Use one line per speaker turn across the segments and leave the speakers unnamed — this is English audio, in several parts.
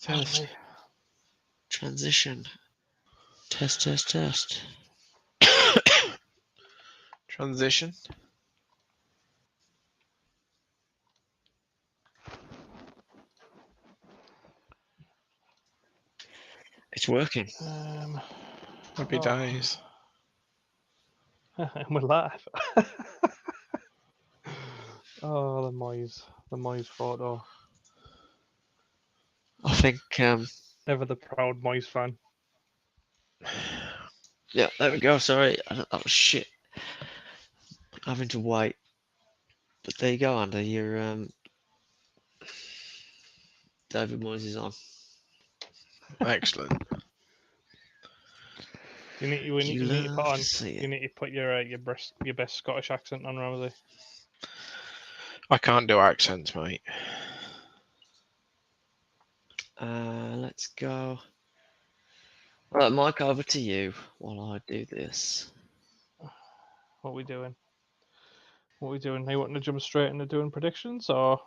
Test.
Transition. Test.
Transition.
It's working.
Happy days.
And we're live. Oh, the Moyes photo.
I think,
Ever the proud Moyes fan.
yeah, there we go. Sorry, that was shit. Having to wait. But there you go, Andy. Your David Moyes is on.
Excellent.
You need to put your best Scottish accent on, Ramsey.
I can't do accents, mate.
Let's go. Right, Mike, over to you while I do this.
What are we doing? Are you wanting to jump straight into doing predictions, or?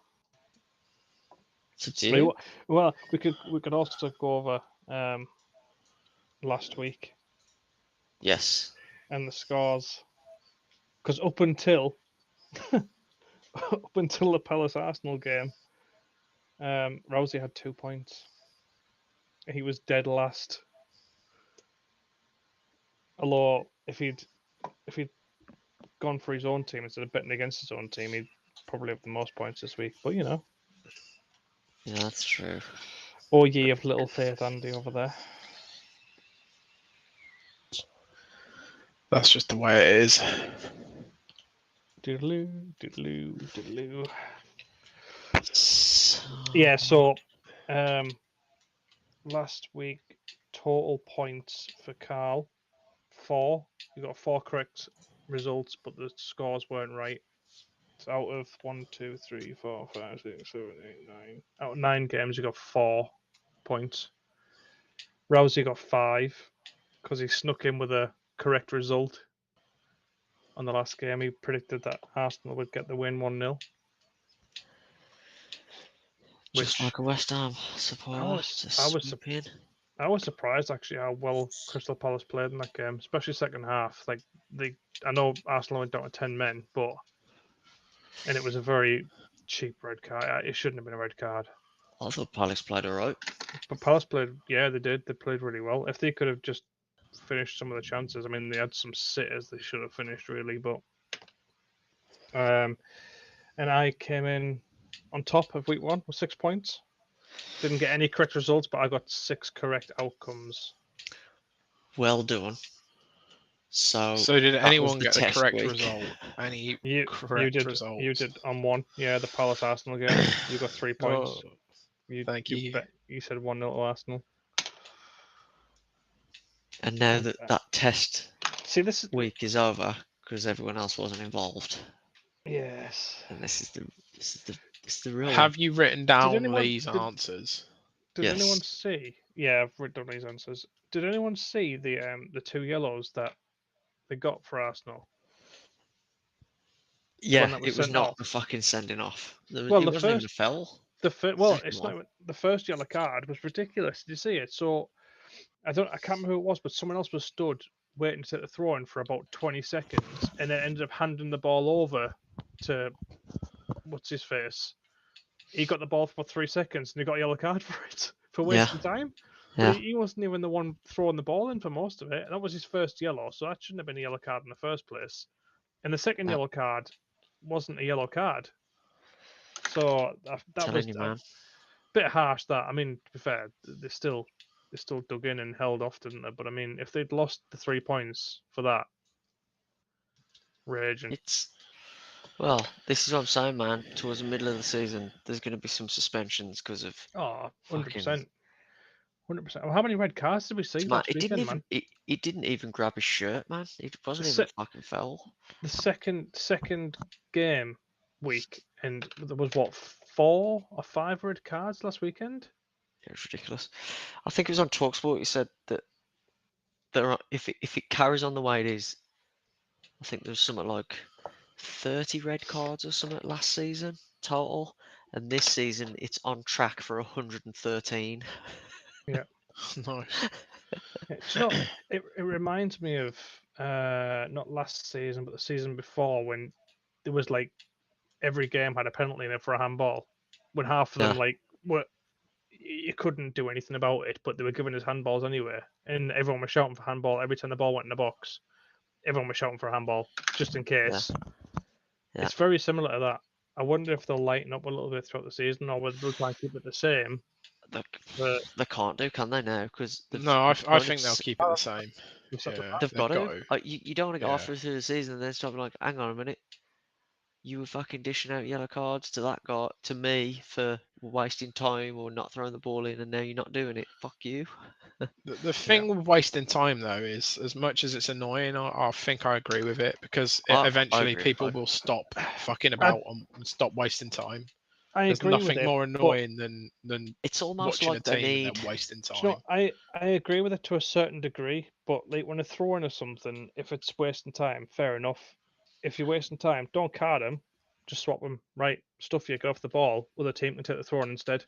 It's up to you.
Well, we could also go over last week.
Yes.
And the scores, because up until the Palace Arsenal game, Rousey had 2 points. He was dead last. Although if he'd gone for his own team instead of betting against his own team, he'd probably have the most points this week. But
yeah, that's true.
Oh, ye of little faith, Andy, over there.
That's just the way it is.
Doodaloo. Yeah, so last week, total points for Carl, 4. You got 4 correct results, but the scores weren't right. So out of 1, 2, 3, 4, 5, 6, 7, 8, 9. Out of 9 games, you got 4 points. Rousey got 5 because he snuck in with a correct result on the last game. He predicted that Arsenal would get the win 1-0.
Just like a West Ham supporter.
I was surprised actually how well Crystal Palace played in that game, especially second half. Like I know Arsenal went down to 10 men, and it was a very cheap red card. It shouldn't have been a red card.
I thought Palace played alright.
But Palace played, yeah, they did. They played really well. If they could have just finished some of the chances, I mean, they had some sitters they should have finished really, but and I came in on top of week 1 with 6 points. Didn't get any correct results, but I got 6 correct outcomes.
Well done. So
did anyone get the correct result? Any correct results?
You did on 1. Yeah, the Palace Arsenal game. You got 3 points.
Thank you.
You said 1-0 to Arsenal.
And now that test week is over because everyone else wasn't involved.
Yes.
And this is the real.
Have you written down Lee's answers?
Did anyone see? Yeah, I've written down Lee's answers. Did anyone see the 2 yellows that they got for Arsenal?
Yeah, it was not the fucking sending off. It wasn't even a foul.
It's not. The first yellow card was ridiculous. Did you see it? So I can't remember who it was, but someone else was stood waiting to take the throw in for about 20 seconds, and then ended up handing the ball over to what's his face. He got the ball for about 3 seconds, and he got a yellow card for it for wasting time.
Yeah.
But he wasn't even the one throwing the ball in for most of it. And that was his first yellow, so that shouldn't have been a yellow card in the first place. And the second yellow card wasn't a yellow card. So that was a bit harsh. That, I mean, to be fair, they still dug in and held off, didn't they? But I mean, if they'd lost the 3 points for that, raging.
Well, this is what I'm saying, man. Towards the middle of the season, there's going to be some suspensions because of
100%. 100%. How many red cards did we see last weekend, man?
He didn't even grab his shirt, man. It wasn't even fucking foul.
The second game week, and there was 4 or 5 red cards last weekend.
Yeah, it's ridiculous. I think it was on TalkSport. He said that if it carries on the way it is, I think there's something like 30 red cards or something last season total, and this season it's on track for 113.
Nice.
It reminds me of not last season, but the season before when there was like every game had a penalty in it for a handball. When half of them were you couldn't do anything about it, but they were giving us handballs anyway, and everyone was shouting for handball every time the ball went in the box. Everyone was shouting for a handball just in case.
Yeah.
It's very similar to that. I wonder if they'll lighten up a little bit throughout the season, or whether they'll try and keep it the same.
They can't do, can they now? Because
no, I think they'll keep it the same. Yeah,
they've got to. You don't want to go off through the season and then stop like, hang on a minute. You were fucking dishing out yellow cards to that guy, to me, for wasting time or not throwing the ball in, and now you're not doing it. Fuck you.
The thing with wasting time, though, is as much as it's annoying, I think I agree with it, because eventually people will stop fucking about and stop wasting time. There's nothing more annoying than
it's almost
watching
like
a team and then wasting time.
I agree with it to a certain degree, but like when they're throwing us something, if it's wasting time, fair enough. If you're wasting time, don't card them, just swap them. Right, stuff you get off the ball, other team can take the throw instead.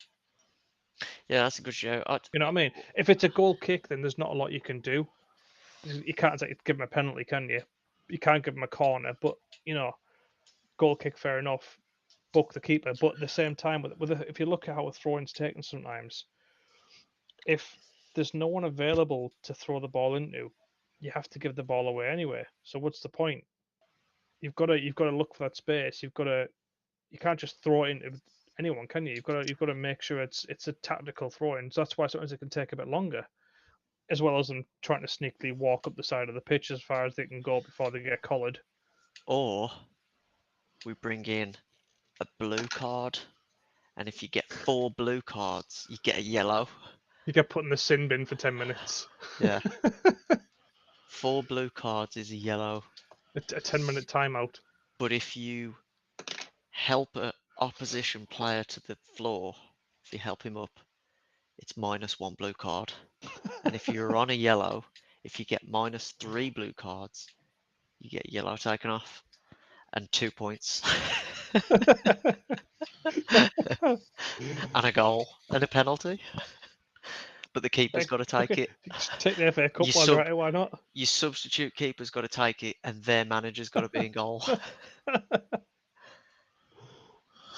Yeah, that's a good show.
You know what I mean? If it's a goal kick, then there's not a lot you can do. You can't give them a penalty, can you? You can't give them a corner, but goal kick, fair enough. Book the keeper, but at the same time, if you look at how a throw-in's taken sometimes, if there's no one available to throw the ball into, you have to give the ball away anyway. So what's the point? You've got to look for that space. You can't just throw it into anyone, can you? You've got to make sure it's a tactical throw-in. So that's why sometimes it can take a bit longer, as well as them trying to sneakily walk up the side of the pitch as far as they can go before they get collared.
Or we bring in a blue card, and if you get 4 blue cards, you get a yellow.
You get put in the sin bin for 10 minutes.
Yeah. 4 blue cards is a yellow.
A 10-minute timeout.
But if you help an opposition player to the floor, if you help him up, it's -1 blue card. And if you're on a yellow, if you get -3 blue cards, you get yellow taken off and 2 points. And a goal and a penalty. But the keeper's got to take it.
Just take the FA Cup one, right? Why not?
Your substitute keeper's got to take it, and their manager's got to be in goal.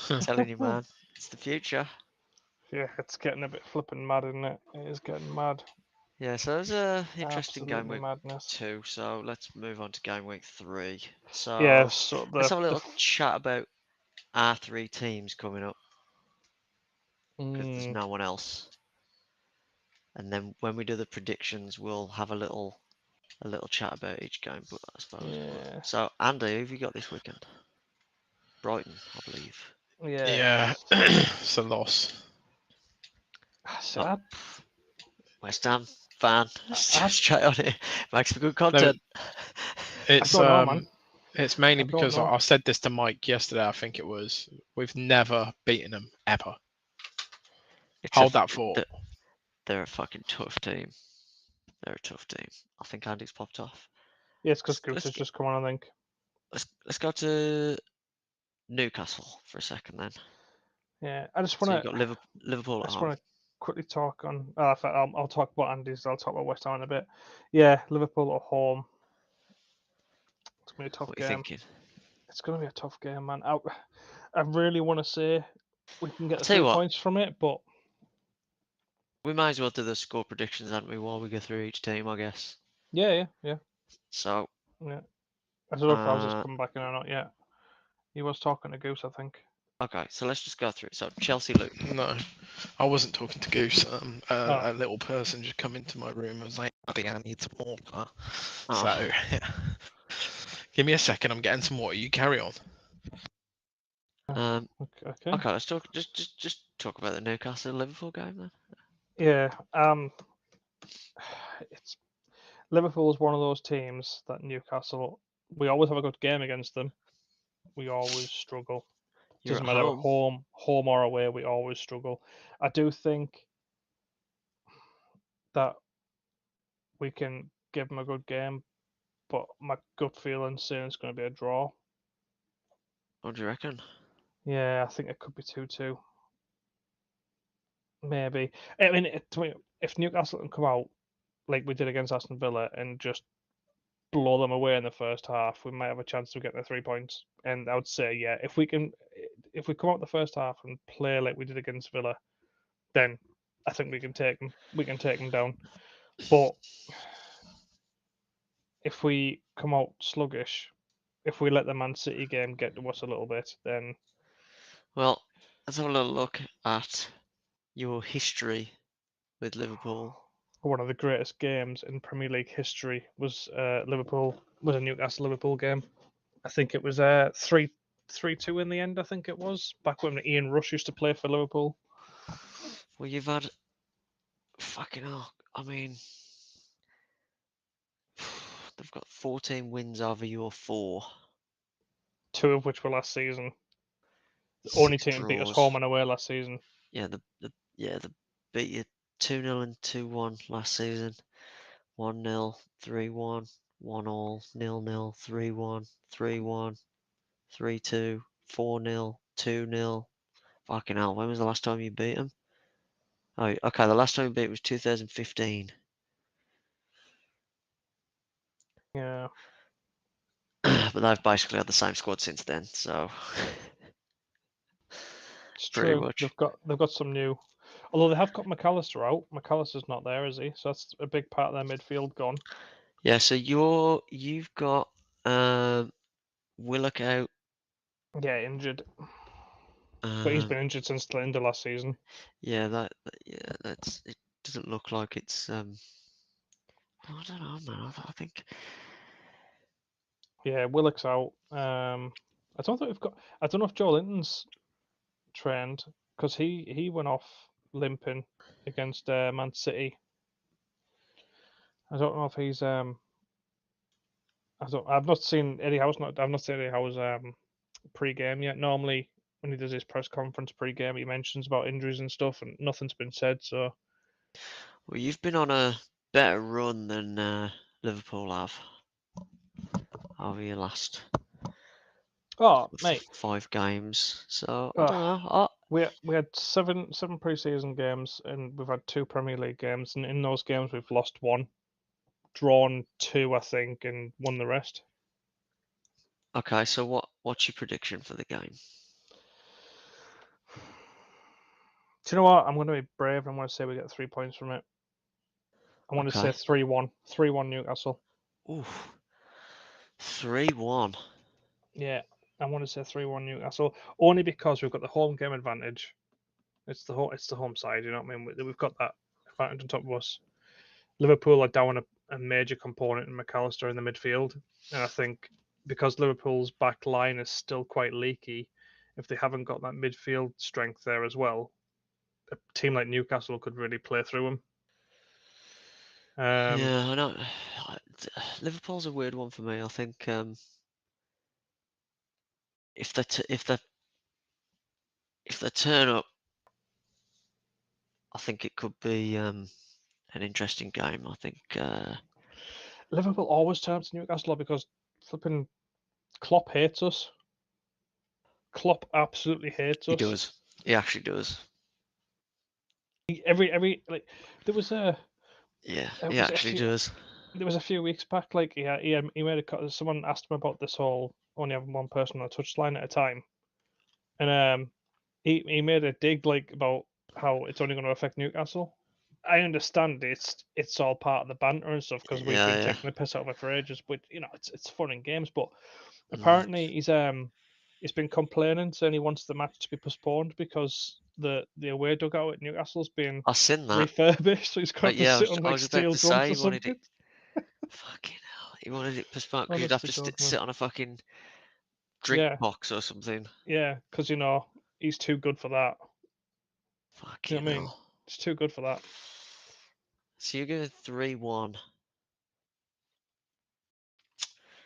I'm telling you, man, it's the future.
Yeah, it's getting a bit flipping mad, isn't it? It is getting mad.
Yeah, so it was an interesting
Absolutely
game week
madness.
2. So let's move on to game week 3. So
yeah, so
let's have a little chat about our 3 teams coming up, because there's no one else. And then when we do the predictions, we'll have a little chat about each game. But I suppose.
Yeah.
So Andy, who have you got this weekend? Brighton, I believe.
Yeah, it's a loss.
Sad.
West Ham fan, straight on it. Makes for good content.
No, it's mainly because I said this to Mike yesterday. I think it was. We've never beaten them ever. Hold that thought.
They're a fucking tough team. They're a tough team. I think Andy's popped off.
Yeah, it's because Goose has just come on, I think.
Let's go to Newcastle for a second then.
Yeah, I just want
to. So you got Liverpool.
I just want to quickly talk on. I'll talk about Andy's. I'll talk about West Ham in a bit. Yeah, Liverpool at home. It's gonna be a tough game.
What are you thinking?
It's gonna be a tough game, man. I really want to say we can get 3 points from it, but
we might as well do the score predictions, haven't we, while we go through each team, I guess.
Yeah.
So.
Yeah. I don't know if I was just coming back in or not yet. He was talking to Goose, I think.
Okay, so let's just go through it. So Chelsea, Luke.
No, I wasn't talking to Goose. A little person just come into my room and was like, "I need some water." So, yeah. Give me a second. I'm getting some water. You carry on.
Okay. Let's talk. Just talk about the Newcastle Liverpool game then.
Yeah. It's Liverpool is one of those teams that Newcastle. We always have a good game against them. We always struggle. Doesn't matter home or away. We always struggle. I do think that we can give them a good game, but my gut feeling saying it's going to be a draw.
What do you reckon?
Yeah, I think it could be 2-2. Maybe. I mean, if Newcastle can come out like we did against Aston Villa and just blow them away in the first half, we might have a chance to get the 3 points. And I would say, yeah, if we come out the first half and play like we did against Villa, then I think we can take them. We can take them down. But if we come out sluggish, if we let the Man City game get to us a little bit, then
well, let's have a little look at your history with Liverpool.
One of the greatest games in Premier League history was a Newcastle Liverpool game. I think it was 3-2 in the end. I think it was back when Ian Rush used to play for Liverpool.
Well, you've had fucking hell. I mean, they've got 14 wins over your 4.
2 of which were last season. The only team beat us home and away last season.
Yeah, they beat you 2-0 and 2-1 last season. 1-0, 3-1, 1-1, 0-0, 3-1, 3-1, 3-2, 4-0, 2-0. Fucking hell, when was the last time you beat them? Oh, okay, the last time you beat them was 2015.
Yeah.
But they've basically had the same squad since then, so
it's
pretty
true.
much.
They've got some new, although they have got McAllister out. McAllister's not there, is he? So that's a big part of their midfield gone.
Yeah, so you've got Willock out.
Yeah, injured. But he's been injured since the end of last season.
Yeah, that's it. Doesn't look like it's I don't know, man. I think.
Yeah, Willock's out. I don't know if Joe Linton's trained because he went off limping against Man City. I don't know if he's I've not seen Eddie Howe's pre-game yet. Normally when he does his press conference pre-game, he mentions about injuries and stuff, and nothing's been said. So,
Well, you've been on a better run than Liverpool have over your last
mate,
5 games. So I don't know.
We had seven pre-season games, and we've had 2 Premier League games, and in those games we've lost 1, drawn 2, I think, and won the rest.
Okay, so what's your prediction for the game?
Do you know what? I'm going to be brave. I'm going to say we get 3 points from it. I want to say 3-1. 3-1 Newcastle.
Oof. 3-1.
Yeah, I want to say 3-1 Newcastle. Only because we've got the home game advantage. It's the home side, you know what I mean? We've got that advantage on top of us. Liverpool are down a major component in McAllister in the midfield. And I think because Liverpool's back line is still quite leaky, if they haven't got that midfield strength there as well, a team like Newcastle could really play through them.
Yeah, I know. Liverpool's a weird one for me. I think if they turn up, I think it could be an interesting game. I think
Liverpool always turn up to Newcastle because flipping Klopp hates us. Klopp absolutely hates us.
He does. He actually does.
Every like there was a
yeah, he actually does.
There was a few weeks back, like he made a someone asked him about this whole only having one person on a touchline at a time, and he made a dig like about how it's only going to affect Newcastle. I understand it's all part of the banter and stuff because we've been taking the piss out of it for ages, but you know it's fun in games. But apparently he's been complaining saying he wants the match to be postponed because the away dugout at Newcastle's being refurbished, so he's got to sit on like steel drums or something.
Fucking hell, he wanted it postponed because you'd have to sit on a fucking drink box or something.
Yeah, because you know he's too good for that.
Fucking
you know what I mean? He's too good for that.
So you're going 3-1.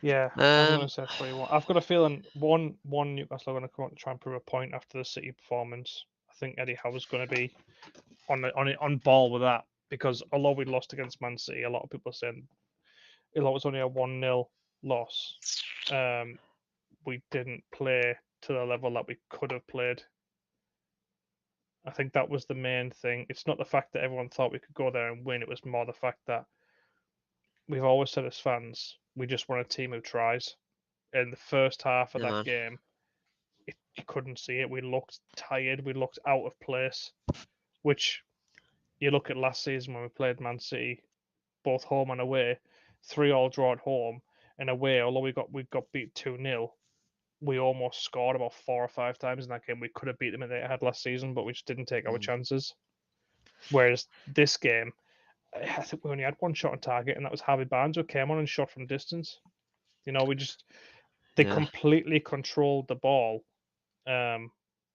Yeah, I'm going to say 3-1. I've got a feeling one Newcastle are going to come out and try and prove a point after the City performance. I think Eddie Howe's going to be on ball with that because although we lost against Man City, a lot of people are saying it was only a 1-0 loss. We didn't play to the level that we could have played. I think that was the main thing. It's not the fact that everyone thought we could go there and win. It was more the fact that we've always said as fans, we just want a team who tries. In the first half of that game, you couldn't see it. We looked tired. We looked out of place, which you look at last season when we played Man City, both home and away, 3-3 draw at home, and away, although we got beat 2-0, we almost scored about 4 or 5 times in that game. We could have beat them if they had last season, but we just didn't take our chances. Whereas this game, I think we only had one shot on target, and that was Harvey Barnes, who came on and shot from distance. They completely controlled the ball in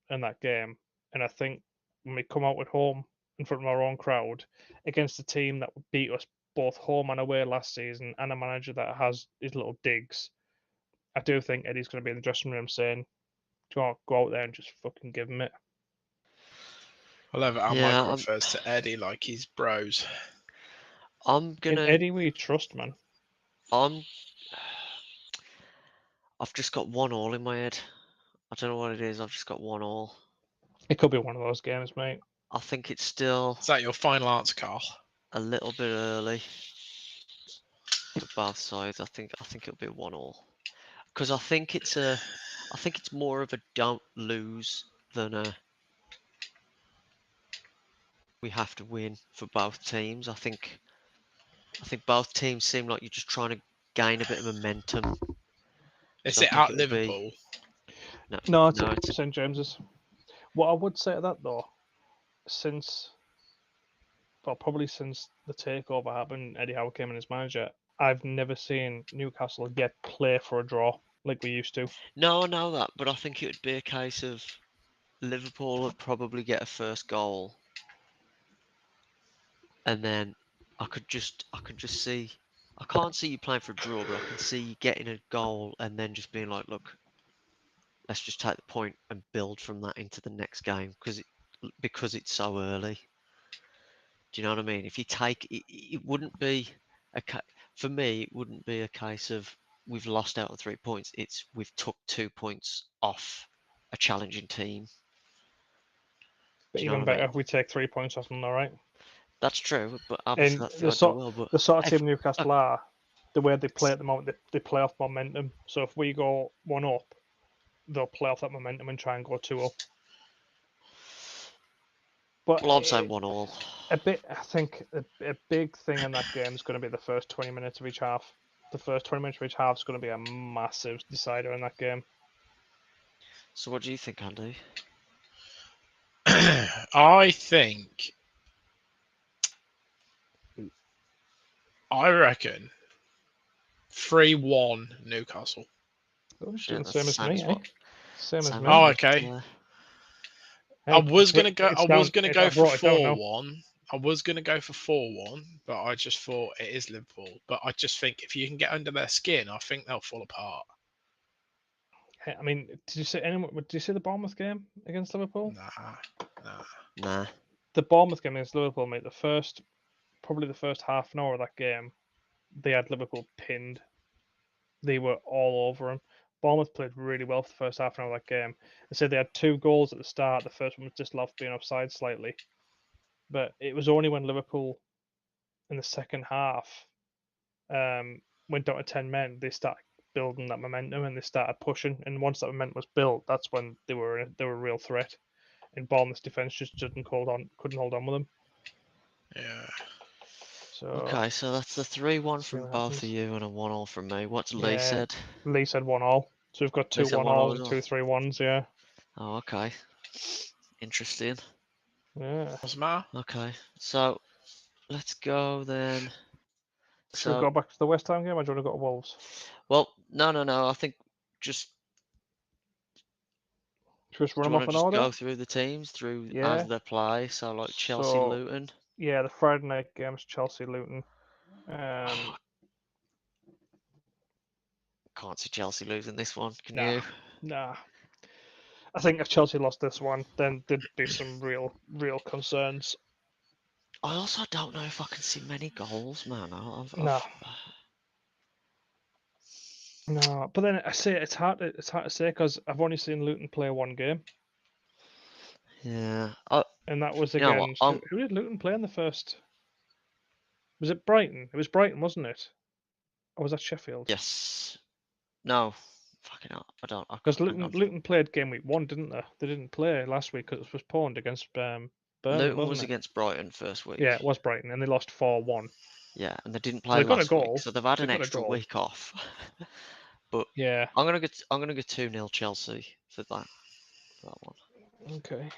that game. And I think when we come out at home in front of our own crowd against a team that beat us both home and away last season, and a manager that has his little digs, I do think Eddie's going to be in the dressing room saying, go out there and just fucking give him it.
I love it how Mike refers to Eddie like he's bros.
In
Eddie we trust, man.
I've just got 1-1 in my head. I don't know what it is. I've just got 1-1.
It could be one of those games, mate.
I think it's still.
Is that your final answer, Carl?
A little bit early for both sides. I think it'll be 1-1. Because I think it's more of a don't lose than a we have to win for both teams. I think both teams seem like you're just trying to gain a bit of momentum.
Is it at Liverpool?
No, it's at St James's. What I would say to that though, probably since the takeover happened, Eddie Howe came in as manager, I've never seen Newcastle play for a draw like we used to.
No, I know that, but I think it would be a case of Liverpool would probably get a first goal, and then I could just see. I can't see you playing for a draw, but I can see you getting a goal and then just being like, look, let's just take the point and build from that into the next game because it's so early. Do you know what I mean? If you take it wouldn't be for me. It wouldn't be a case of we've lost out on 3 points. It's we've took 2 points off a challenging team.
But even better if we take 3 points off them, all right?
That's true, but obviously that's
the sort of team Newcastle are, the way they play at the moment, they play off momentum. So if we go 1 up, they'll play off that momentum and try and go 2 up. But
I'm saying 1-1.
I think a big thing in that game is going to be the first 20 minutes of each half. The first 20 minutes of each half is going to be a massive decider in that game.
So what do you think, Andy?
I reckon 3-1 Newcastle.
Oh, doing the same as me, eh? Same as me.
Oh, okay. Hey, I was gonna go for 4-1. I was gonna go for 4-1, but I just thought it is Liverpool. But I just think if you can get under their skin, I think they'll fall apart.
I mean, did you see the Bournemouth game against Liverpool?
Nah.
The Bournemouth game against Liverpool, mate. Probably the first half an hour of that game, they had Liverpool pinned. They were all over them. Bournemouth played really well for the first half an hour of that game. They said they had 2 goals at the start. The first one was disallowed for being offside slightly. But it was only when Liverpool, in the second half, went down to 10 men, they started building that momentum and they started pushing. And once that momentum was built, that's when they were a real threat. And Bournemouth's defence just couldn't hold on with them.
Yeah.
Okay, so that's the 3-1 from both of you and a 1-1 from me. What's Lee said?
Lee said 1-1. So we've got 2 1-1s and 2 3-1s, yeah.
Oh, okay. Interesting.
Yeah.
What's the matter?
Okay, so let's go then.
Should we go back to the West Ham game or do you want to go to Wolves?
Well, no. I think just.
Just run them off in order?
Go through the teams as they play. So like Chelsea, Luton.
Yeah, the Friday night games, Chelsea, Luton.
Can't see Chelsea losing this one. Can you?
Nah. I think if Chelsea lost this one, then there'd be some real concerns.
I also don't know if I can see many goals, man.
No. No, but then I say it's hard to say because I've only seen Luton play one game.
Yeah.
And that was against who did Luton play in the first? Was it Brighton? It was Brighton, wasn't it? Or was that Sheffield?
Yes. No. Fucking hell. I don't.
Because Luton played game week 1, didn't they? They didn't play last week because it was postponed against Burnley,
Luton
wasn't
was
it?
against Brighton first week.
Yeah, it was Brighton, and they lost 4-1.
Yeah, and they didn't play last week, so they've had an extra week off. But
yeah,
I'm gonna go 2-0 Chelsea for that one.
Okay.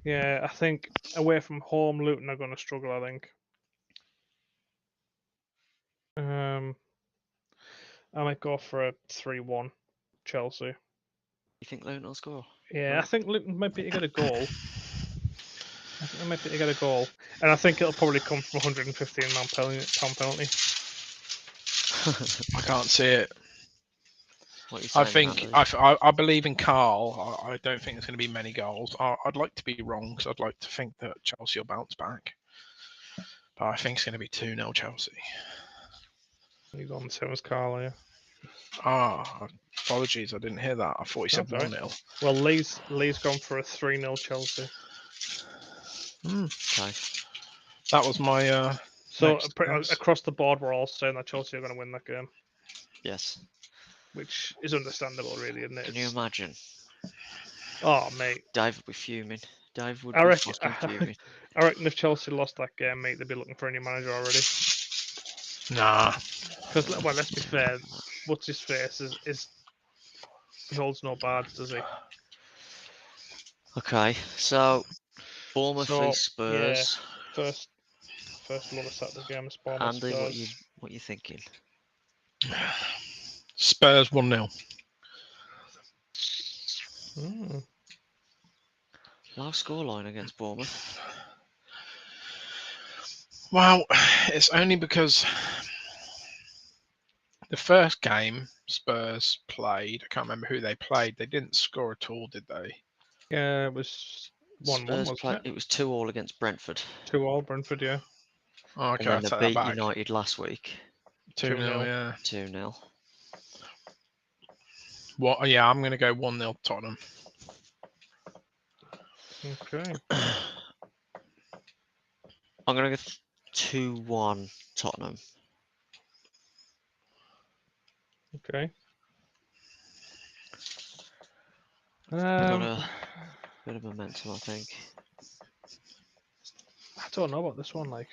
Yeah, I think away from home, Luton are going to struggle. I think. I might go for a 3-1 Chelsea.
You think Luton will score?
Yeah, I think Luton might be to get a goal. I think they might be to get a goal, and I think it'll probably come from a £115 penalty.
I can't see it.
What are you saying,
I think I believe in Carl. I don't think there's going to be many goals. I'd like to be wrong because I'd like to think that Chelsea will bounce back, but I think it's going to be 2-0 Chelsea.
You've gone the same as Carl, yeah.
Apologies, I didn't hear that. I thought he said 1-0.
Well, Lee's gone for a 3-0 Chelsea.
Okay.
That was my.
So across the board, we're all saying that Chelsea are going to win that game.
Yes.
Which is understandable, really, isn't it?
Can you imagine?
Oh, mate.
Dave would be fuming. Dave would be fucking fuming.
I reckon if Chelsea lost that game, mate, they'd be looking for a new manager already.
Nah.
Because, well, let's be fair. What's his face is he holds no bards, does he?
Okay, so Bournemouth v Spurs.
Yeah, first lot of Saturday game is Bournemouth.
Andy,
Spurs.
what you thinking?
Spurs 1-0.
Low scoreline against Bournemouth.
Well, it's only because the first game Spurs played, I can't remember who they played. They didn't score at all, did they?
Yeah, it was 1-1, wasn't it?
It was 2-2 against Brentford.
2-2 Brentford, yeah.
Oh, okay,
and then they beat United last week.
2-0, yeah.
2-0.
What? Yeah, I'm going to go 1-0 Tottenham.
Okay.
I'm going to go 2-1 Tottenham.
Okay.
Got a bit of momentum, I think.
I don't know about this one, like.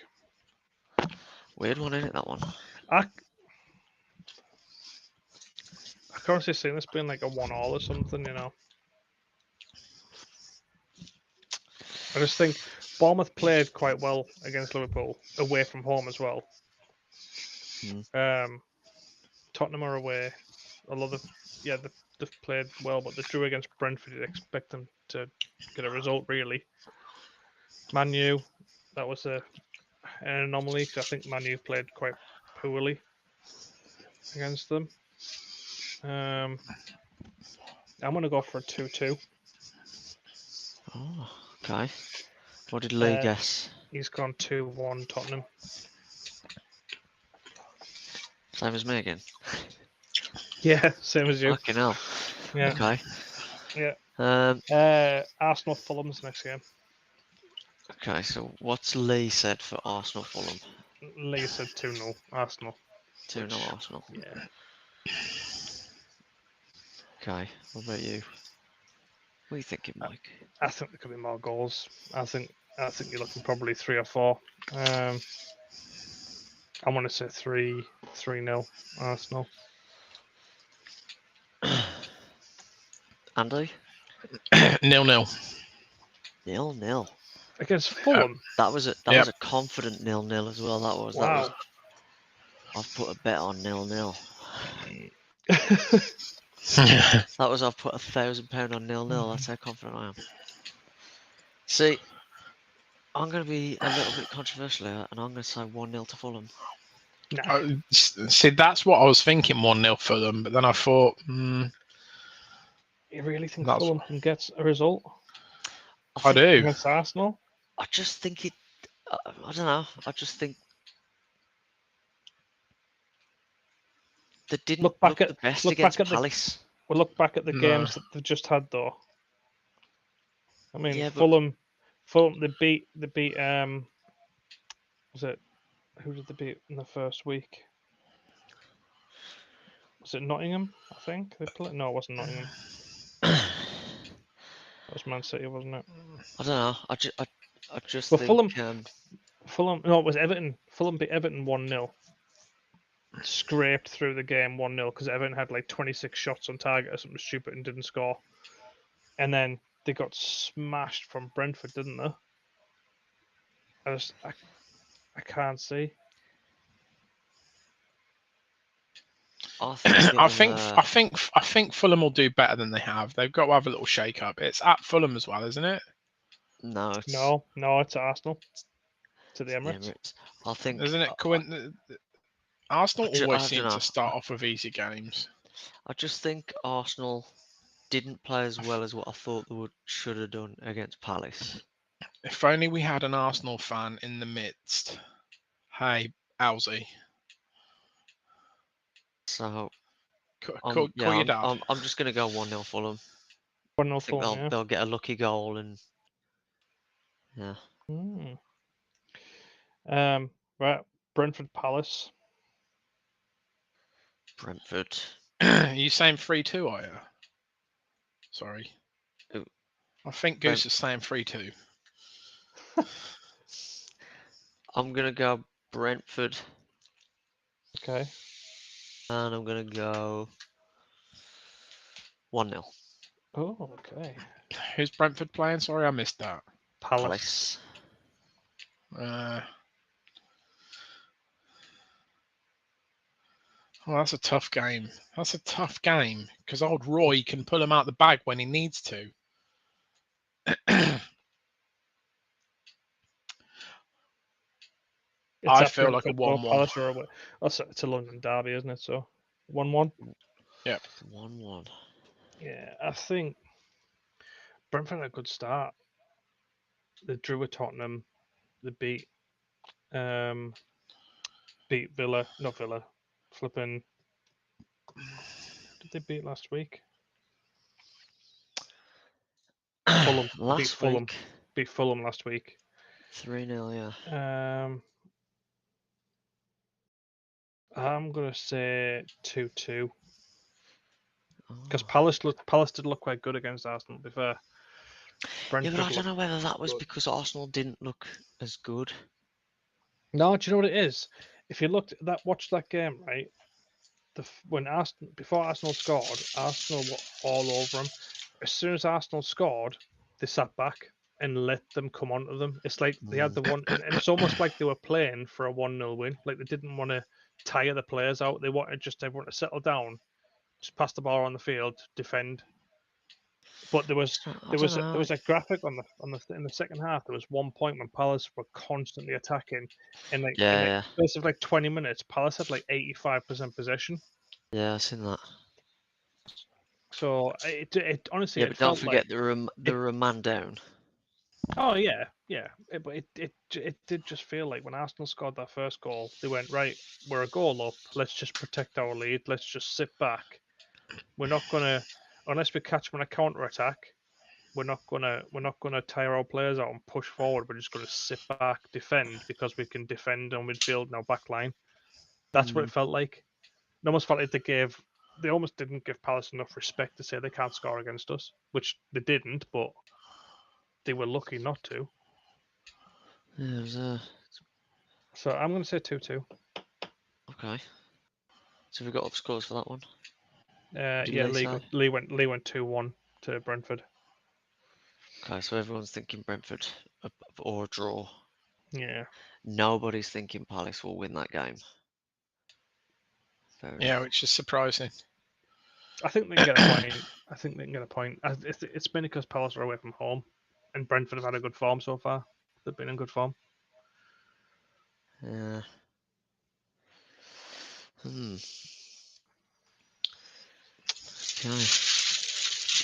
Weird one, isn't it, that one?
I can honestly see this being like a 1-1 or something, you know. I just think Bournemouth played quite well against Liverpool, away from home as well. Tottenham are away. They've played well, but they drew against Brentford. You'd expect them to get a result, really. Man U, that was an anomaly, because I think Man U played quite poorly against them. I'm going to go for a 2-2.
Oh, okay. What did Lee guess?
He's gone 2-1 Tottenham.
Same as me again.
Yeah, same as you.
Fucking hell.
Yeah.
Okay.
Yeah. Arsenal Fulham's next game.
Okay, so what's Lee said for Arsenal Fulham?
Lee said 2-0 Arsenal.
2-0 Arsenal.
Yeah.
Okay, what about you? What are you thinking, Mike?
I think there could be more goals. I think you're looking probably 3 or 4. I want to say 3-0 Arsenal.
Andy?
0-0.
0-0.
Against Fulham?
That was a confident 0-0 as well.
Wow.
I've put a bet on 0-0. I've put £1,000 on 0-0. That's how confident I am. See, I'm going to be a little bit controversial here, and I'm going to say 1-0 to Fulham.
No. See, that's what I was thinking, 1-0 for them, but then I thought, You
really think Fulham can get a result?
I do.
Against Arsenal?
I just think I don't know. I just think They didn't look the best against Palace.
Look back at the games that they've just had, though. I mean,
Yeah,
Fulham, they beat was it, who did they beat in the first week? Was it Nottingham? I think they played. No, it wasn't Nottingham. That was Man City, wasn't it?
I don't know. I just think
Fulham. No, it was Everton. Fulham beat Everton 1-0. Scraped through the game 1-0 because Everton had like 26 shots on target or something stupid and didn't score. And then they got smashed from Brentford, didn't they? I can't see.
I think Fulham will do better than they have. They've got to have a little shake up. It's at Fulham as well, isn't it?
No,
it's at Arsenal. To the Emirates.
I think.
Isn't it? Arsenal always seem to start off with easy games.
I just think Arsenal didn't play as well as what I thought they should have done against Palace.
If only we had an Arsenal fan in the midst. Hey, Owsy.
So,
call your dad.
I'm just going to go 1-0 Fulham.
1-0 Fulham,
they'll get a lucky goal and yeah.
Right, Brentford Palace.
Brentford.
Are you saying 3-2, are you? Sorry.
Ooh.
I think Goose is saying 3-2.
I'm going to go Brentford.
Okay.
And I'm going to go 1-0.
Oh, okay.
Who's Brentford playing? Sorry, I missed that.
Palace.
Well, that's a tough game. That's a tough game because old Roy can pull him out the bag when he needs to. I feel like a 1-1.
It's a London derby, isn't it? So 1-1.
Yeah.
1-1.
Yeah, I think Brentford had a good start. They drew with Tottenham. They beat Villa. Not Villa. Flipping. Did they beat last week? Fulham. Beat Fulham last week.
3-0, yeah.
I'm gonna say 2-2. Because Palace did look quite good against Arsenal, to be fair.
Brentford but I don't know whether that was because Arsenal didn't look as good.
No, do you know what it is? If you watched that game, right? Before Arsenal scored, Arsenal were all over them. As soon as Arsenal scored, they sat back and let them come onto them. It's like they had the one, and it's almost like they were playing for a 1-0 win. Like they didn't want to tire the players out. They wanted just everyone to settle down, just pass the ball on the field, defend. But there was a graphic in the second half. There was one point when Palace were constantly attacking, and in the space of like 20 minutes, Palace had like 85% possession.
Yeah, I've seen that.
So it honestly.
Yeah, but don't forget they were a man down.
Oh yeah. But it did just feel like when Arsenal scored that first goal, they went right. We're a goal up. Let's just protect our lead. Let's just sit back. We're not gonna, unless we catch them on a counter attack. We're not gonna tire our players out and push forward. We're just gonna sit back, defend because we can defend on midfield and our back line. That's what it felt like. It almost felt like they almost didn't give Palace enough respect to say they can't score against us, which they didn't, but they were lucky not to.
Yeah,
So I'm going to say 2-2.
Okay. So we got up scores for that one.
Lee went 2-1 to Brentford.
Okay, so everyone's thinking Brentford or a draw.
Yeah.
Nobody's thinking Palace will win that game.
Which is surprising.
I think they can get a point. It's mainly because Palace are away from home, and Brentford have had a good form so far. They've been in good form.
Yeah. Okay.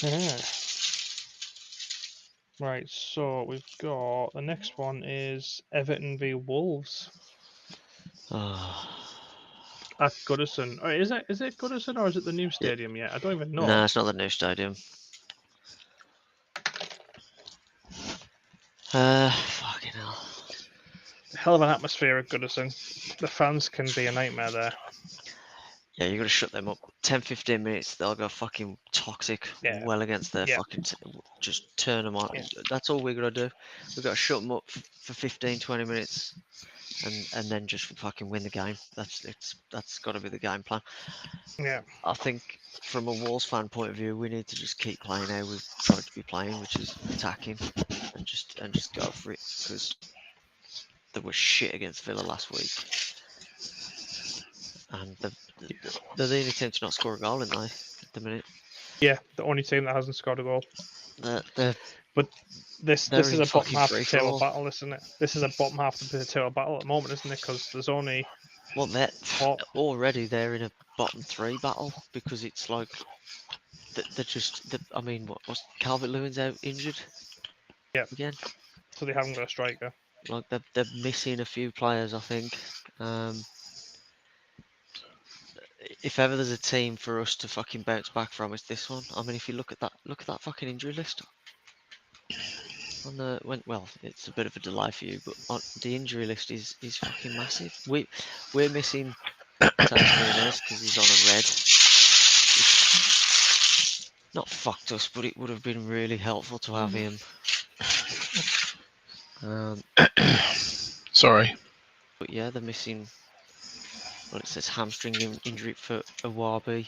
Yeah. Right, so we've got the next one is Everton v Wolves. at Goodison. Or is it Goodison or is it the new stadium yet? I don't even know.
No, it's not the new stadium. Fucking hell.
Hell of an atmosphere at Goodison. The fans can be a nightmare there.
Yeah, you got to shut them up. 10-15 minutes, they'll go fucking toxic.
Yeah.
Well against their fucking. Just turn them on. Yeah. That's all we got to do. We got to shut them up for 15-20 minutes, and then just fucking win the game. That's got to be the game plan.
Yeah.
I think from a Wolves fan point of view, we need to just keep playing how we've tried to be playing, which is attacking, and just go for it, because they were shit against Villa last week, and they're the only team to not score a goal, aren't they, at the minute?
Yeah, the only team that hasn't scored a goal. But this is a bottom half of the table battle, isn't it? This is a bottom half of the table battle at the moment, isn't it? Because there's only
they're in a bottom 3 battle, because it's like they're just. I mean, was Calvert-Lewin's out injured?
Yeah.
Again.
So they haven't got a striker.
Like they're missing a few players, I think. If ever there's a team for us to fucking bounce back from, it's this one. I mean, if you look at that fucking injury list. Well, it's a bit of a delay for you, but the injury list is fucking massive. We're missing Mateus Nunes because he's on a red. Not fucked us, but it would have been really helpful to have him.
Sorry.
But yeah, they're missing. Well, it says hamstring injury for Iwobi.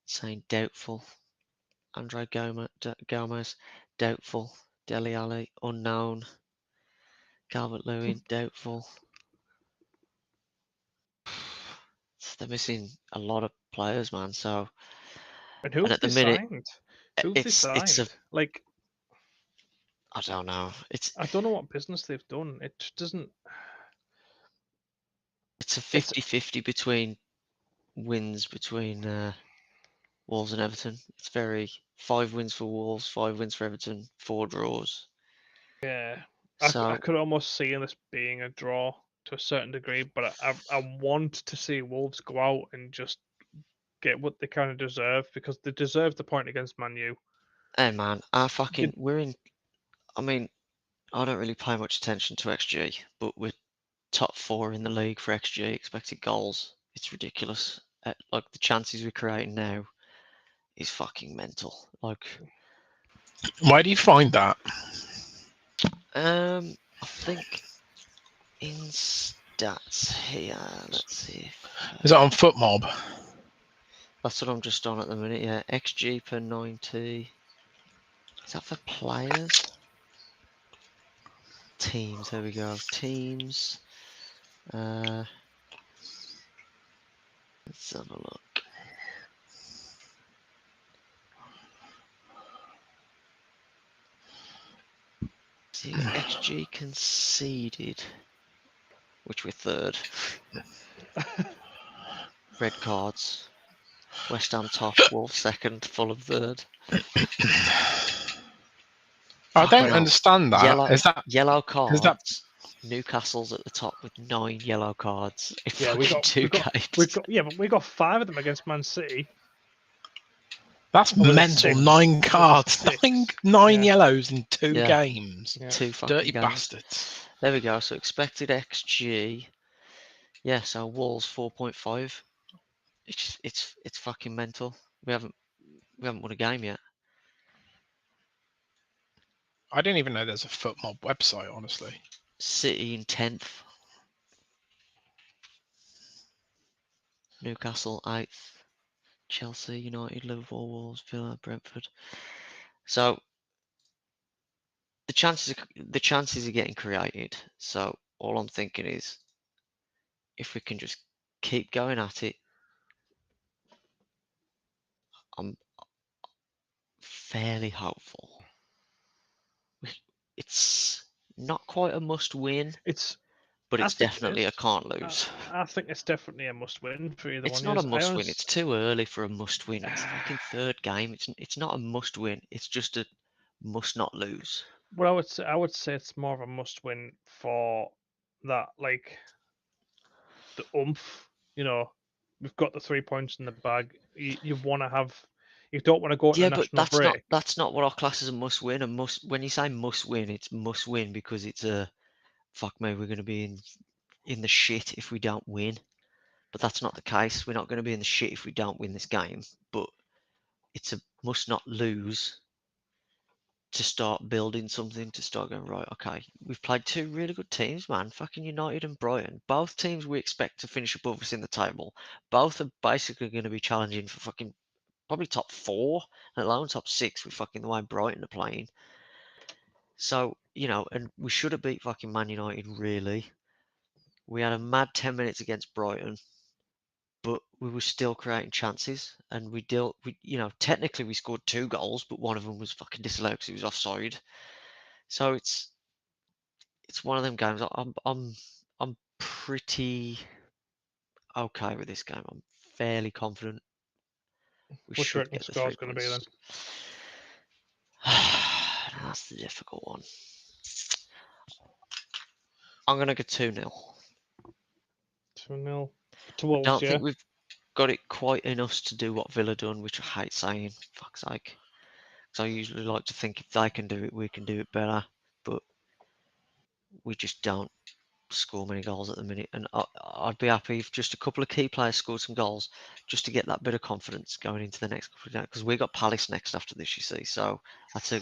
Saying doubtful. Andre Gomez, doubtful. Dele Alli, unknown. Calvert-Lewin, doubtful. They're missing a lot of players, man. So.
And who's they signed? Who's they signed? Like,
I don't know.
I don't know what business they've done. It just doesn't.
It's a 50-50 between wins between Wolves and Everton. It's very 5 wins for Wolves, 5 wins for Everton, 4 draws.
Yeah, I could almost see this being a draw to a certain degree, but I want to see Wolves go out and just get what they kind of deserve, because they deserve the point against Man U.
Hey man, we're in. I mean, I don't really pay much attention to XG, but we're top 4 in the league for XG, expected goals. It's ridiculous. Like the chances we're creating now is fucking mental. Like,
why do you find that?
I think in stats here, let's see.
Is that on FootMob?
That's what I'm just on at the minute. Yeah, XG per 90. Is that for players? Teams. There we go. Teams. Let's have a look. So you got XG conceded, which we're 3rd. Red cards. West Ham top, Wolves 2nd, Fulham 3rd.
I don't understand that.
Yellow cards? Newcastle's at the top with 9 yellow cards in we got 2 games.
But we got 5 of them against Man City.
That's mental. 9 cards, 9 yellows in 2 games.
2 fucking
dirty
games.
Bastards.
There we go. So expected XG. Yeah, so Wolves 4.5. It's fucking mental. We haven't won a game yet.
I didn't even know there's a FootMob website, honestly.
City in 10th. Newcastle 8th. Chelsea, United, Liverpool, Wolves, Villa, Brentford. So the chances are getting created. So all I'm thinking is, if we can just keep going at it, I'm fairly hopeful. It's not quite a must-win. But it's definitely a can't lose.
I think it's definitely a must-win for either one.
It's not a must-win. It's too early for a must-win. It's the fucking 3rd game. It's not a must-win. It's just a must-not-lose.
Well, I would say it's more of a must-win for that, like, the oomph. You know, we've got the 3 points in the bag. You want to have. You don't want to go to a national break.
That's not what our class is a must win. When you say must win, it's must win because it's a fuck me. We're going to be in the shit if we don't win. But that's not the case. We're not going to be in the shit if we don't win this game. But it's a must not lose to start building something, to start going, right, okay, we've played two really good teams, man, fucking United and Brighton. Both teams we expect to finish above us in the table. Both are basically going to be challenging for fucking probably top 4, let alone top 6 with fucking the way Brighton are playing. So, and we should have beat fucking Man United, really. We had a mad 10 minutes against Brighton, but we were still creating chances, and technically we scored 2 goals, but one of them was fucking disallowed because he was offside. So it's one of them games. I'm pretty okay with this game. I'm fairly confident.
What's your score is going to be then?
That's the difficult one. I'm going to go 2-0.
2-0 to Wolves,
I don't think we've got it quite in us to do what Villa done, which I hate saying, fuck's sake. Because I usually like to think if they can do it, we can do it better. But we just don't score many goals at the minute. And I'd be happy if just a couple of key players scored some goals just to get that bit of confidence going into the next couple of games. Because we got Palace next after this, you see. So that's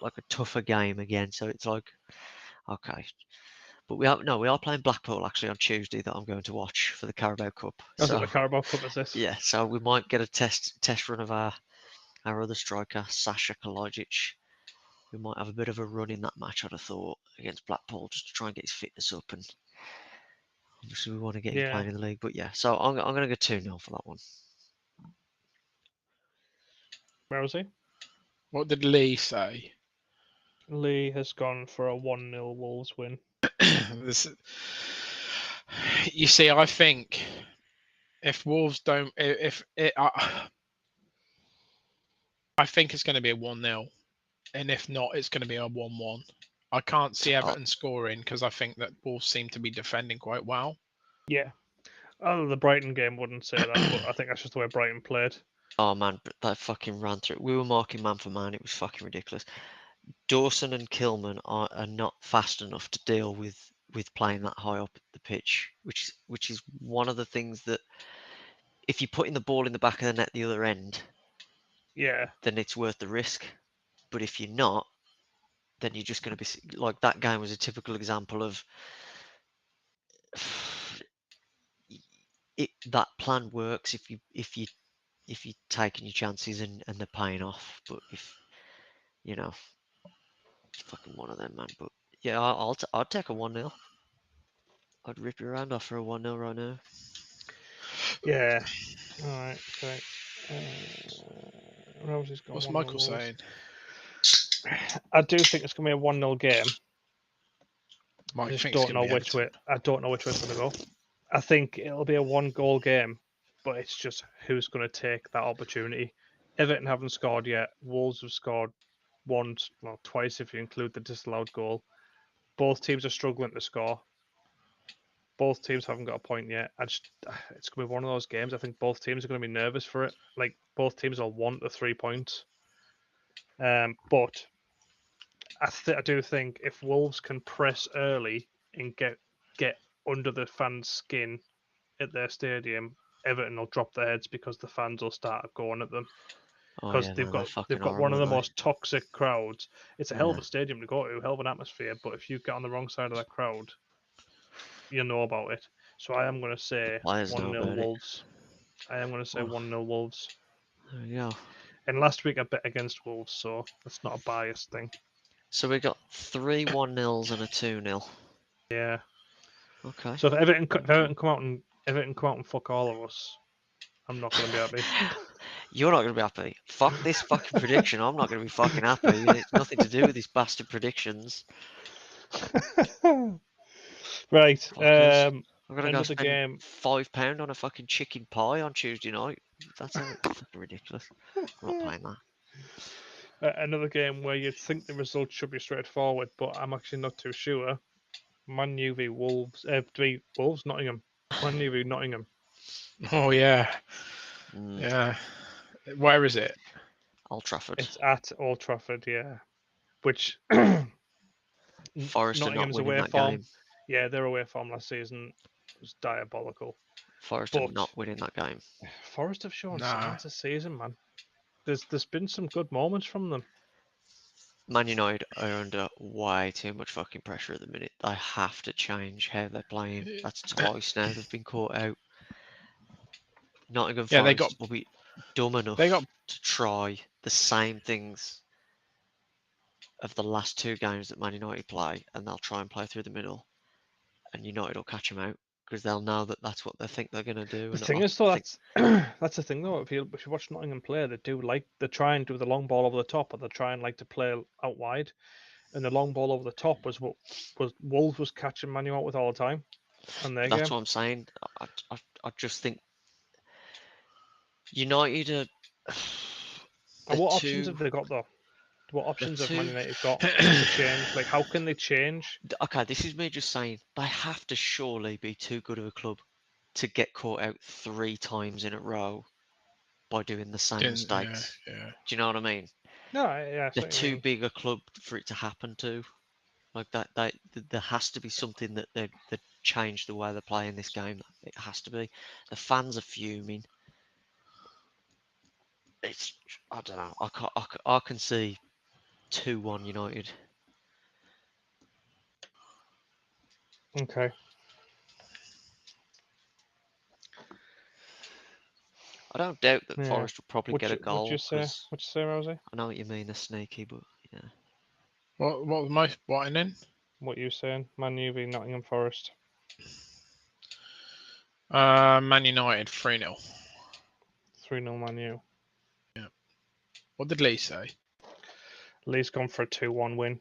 like a tougher game again. So it's like, okay. But we are playing Blackpool actually on Tuesday that I'm going to watch for the Carabao Cup.
So the Carabao Cup is this?
Yeah, so we might get a test run of our other striker, Sasha Kalajic. We might have a bit of a run in that match, I'd have thought, against Blackpool, just to try and get his fitness up. And obviously we want to get him playing in the league. But yeah, so I'm going to go 2-0 for that one.
Where was he?
What did Lee say?
Lee has gone for a 1-0 Wolves win.
You see, I think if Wolves don't, I think it's going to be a 1-0, and if not, it's going to be a 1-1. I can't see Everton scoring because I think that Wolves seem to be defending quite well.
Yeah. Oh, the Brighton game wouldn't say that, but I think that's just the way Brighton played.
Oh man, that fucking ran through. We were marking man for man. It was fucking ridiculous. Dawson and Kilman are not fast enough to deal with playing that high up the pitch, which is one of the things that if you're putting the ball in the back of the net the other end, then it's worth the risk. But if you're not, then you're just going to be like that game was a typical example of that plan works if you're taking your chances and they're paying off. But if it's fucking one of them, man. But yeah, I'd take a 1-0. I'd rip your hand off for a 1-0 right now.
Yeah. All right. Okay. Rosie's got
What's
1-0
Michael
Wolves.
saying?
I do think it's going to be a 1-0 game.
Mike
I just don't know which way. I don't know which way it's going to go. I think it'll be a 1-goal game, but it's just who's going to take that opportunity. Everton haven't scored yet. Wolves have scored once, well, twice if you include the disallowed goal. Both teams are struggling to score. Both teams haven't got a point yet. It's going to be one of those games. I think both teams are going to be nervous for it. Like both teams will want the 3 points. But I do think if Wolves can press early and get under the fans' skin at their stadium, Everton will drop their heads because the fans will start going at them. Because they've got one of the most toxic crowds. It's a hell of a stadium to go to, hell of an atmosphere. But if you get on the wrong side of that crowd, you know about it. So I am going to say 1-0 Wolves. I am going to say 1-0 Wolves.
There we go.
And last week I bet against Wolves, so that's not a biased thing.
So we got 3 1-0s and a 2-0.
Yeah.
Okay.
So if Everton come out and fuck all of us, I'm not going to be happy.
You're not going to be happy. Fuck this fucking prediction. I'm not going to be fucking happy. It's nothing to do with these bastard predictions.
Right.
I'm going to go spend
game.
£5 on a fucking chicken pie on Tuesday night. That's fucking ridiculous. I'm not paying that.
Another game where you'd think the result should be straightforward, but I'm actually not too sure. Man U v Wolves, Wolves, Nottingham. Man U v Nottingham.
Oh yeah, yeah. Where is it?
Old Trafford.
It's at Old Trafford, yeah. Which
Forest are not
Nottingham's
winning
away
that
form.
game.
Yeah, their away form last season was diabolical.
Forest are not winning that game.
Forest have shown signs this season, man. There's been some good moments from them.
Man United are under way too much fucking pressure at the minute. They have to change how they're playing. That's twice now they've been caught out. Nottingham Forest will be dumb enough to try the same things of the last two games that Man United play, and they'll try and play through the middle, and United will catch them out because they'll know that that's what they think they're going to do.
The thing is, though, that's the thing, though. If you watch Nottingham play, they try and do the long ball over the top, or they try and like to play out wide. And the long ball over the top was what Wolves was catching Man U out with all the time. And
that's what I'm saying. I just think United are.
What options have they got, though? What options have Man United got to change? Like, how can they change?
Okay, this is me just saying they have to surely be too good of a club to get caught out 3 times in a row by doing the same mistakes.
Yeah.
Do you know what I mean?
No, yeah.
They're too big a club for it to happen to. Like that, there has to be something that they change the way they're playing this game. It has to be. The fans are fuming. I don't know. I can see 2-1 United.
Okay.
I don't doubt that Forest will probably get a goal.
What'd you say, Rosie?
I know what you mean. They're sneaky, but yeah.
What was most in?
What you saying? Man U v Nottingham Forest.
Man United 3-0.
3-0 Man U.
Yeah. What did Lee say?
Lee's gone for a 2-1 win.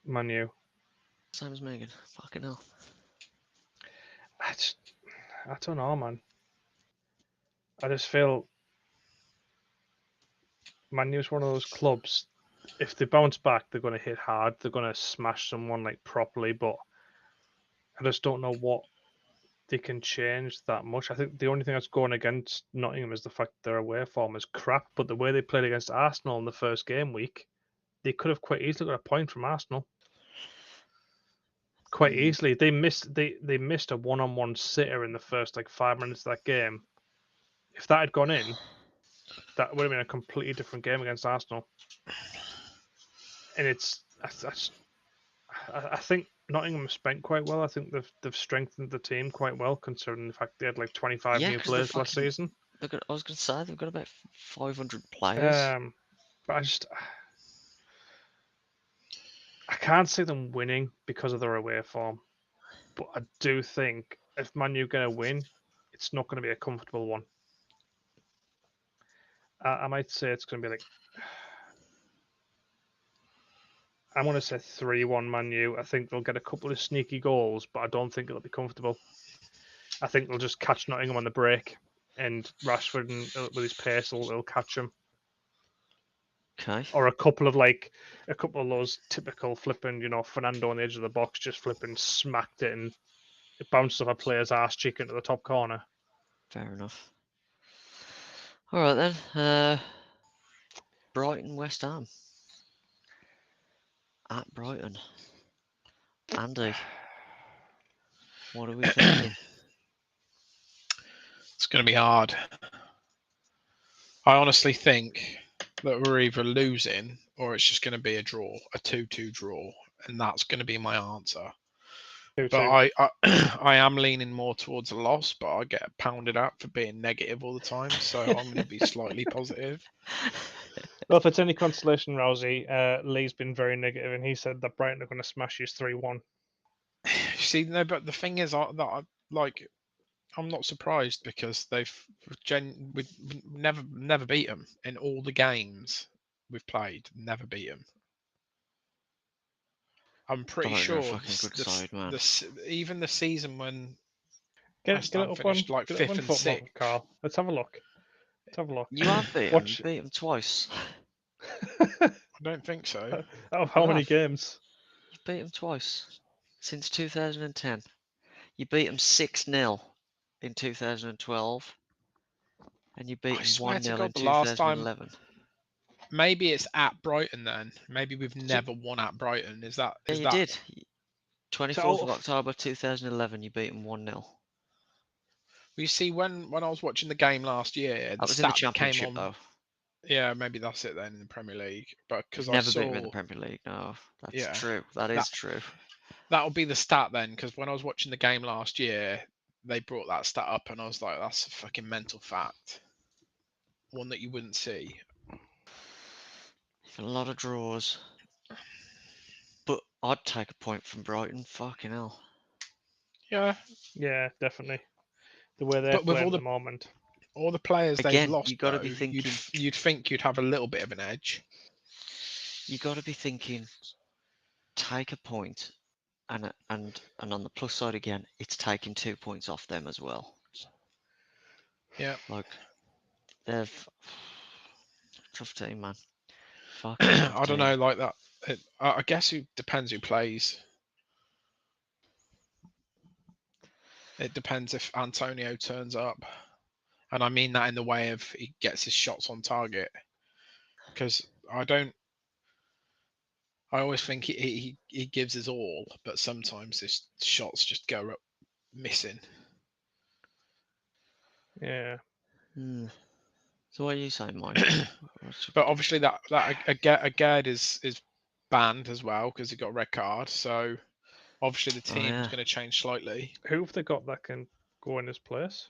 Man U.
Same as Megan. Fucking hell.
I don't know, man. I just feel Man U's one of those clubs. If they bounce back, they're going to hit hard. They're going to smash someone like properly, but I just don't know what they can change that much. I think the only thing that's going against Nottingham is the fact their away form is crap. But the way they played against Arsenal in the first game week, they could have quite easily got a point from Arsenal. Quite easily. They missed a one-on-one sitter in the first 5 minutes of that game. If that had gone in, that would have been a completely different game against Arsenal. And I think Nottingham spent quite well. I think they've strengthened the team quite well, considering the fact they had 25 new players last season.
I was going to say they've got about 500 players.
But I can't see them winning because of their away form. But I do think if Man U going to win, it's not going to be a comfortable one. I might say it's going to be I'm going to say 3-1 Man U. I think they'll get a couple of sneaky goals, but I don't think it'll be comfortable. I think they'll just catch Nottingham on the break, and Rashford with his pace will catch him.
Okay.
Or a couple of those typical flipping, Fernando on the edge of the box, just flipping smacked it and it bounced off a player's ass cheek into the top corner.
Fair enough. All right then. Brighton, West Ham. At Brighton. Andy, what are we thinking?
It's going to be hard. I honestly think that we're either losing or it's just going to be a draw, a 2-2 draw, and that's going to be my answer. 2-2. But I am leaning more towards a loss, but I get pounded out for being negative all the time, so I'm going to be slightly positive.
Well, if it's any consolation, Rousey, Lee's been very negative, and he said that Brighton are going to smash you 3-1.
See, no, but the thing is, I'm not surprised because we've never beat them in all the games we've played. Never beat them. I'm pretty sure even the season when
West Ham finished
5th and 6th.
Carl, let's have a look.
You have beat them. You beat them twice.
I don't think so.
How many games?
You've beat them twice since 2010. You beat them 6-0 in 2012, and you beat
I
them
swear to
1-0 in
God, the last time
2011.
maybe it's at Brighton then. Maybe we've never won at Brighton. Is that?
Yeah,
Is
you
that?
did. 24th of October 2011, you beat them 1-0.
You see, when I was watching the game last year,
That
the
was in the
stat that came
Championship,
on.
though.
Yeah, maybe that's it then in the Premier League. But
You've
because I
never beat them in
saw,
the Premier League. No, that's
yeah,
true. That is true.
that'll be the stat then. Because when I was watching the game last year, they brought that stat up, and I was like, that's a fucking mental fact. One that you wouldn't see.
A lot of draws. But I'd take a point from Brighton. Fucking hell.
Yeah.
Yeah, definitely. The way they're
But with
playing at the moment.
all the players they've
Again,
lost,
you got to
though,
be thinking.
you'd think you'd have a little bit of an edge.
You got to be thinking. Take a point, and on the plus side again, it's taking 2 points off them as well.
Yeah.
Like they've tough team, man. Fucking tough
I don't
team.
know, like that. I guess it depends who plays. It depends if Antonio turns up. And I mean that in the way of he gets his shots on target. Because I always think he gives his all, but sometimes his shots just go up missing.
Yeah.
So what are you saying, Mike?
But obviously that Agard is banned as well because he got a red card. So obviously the team's going to change slightly.
Who have they got that can go in his place?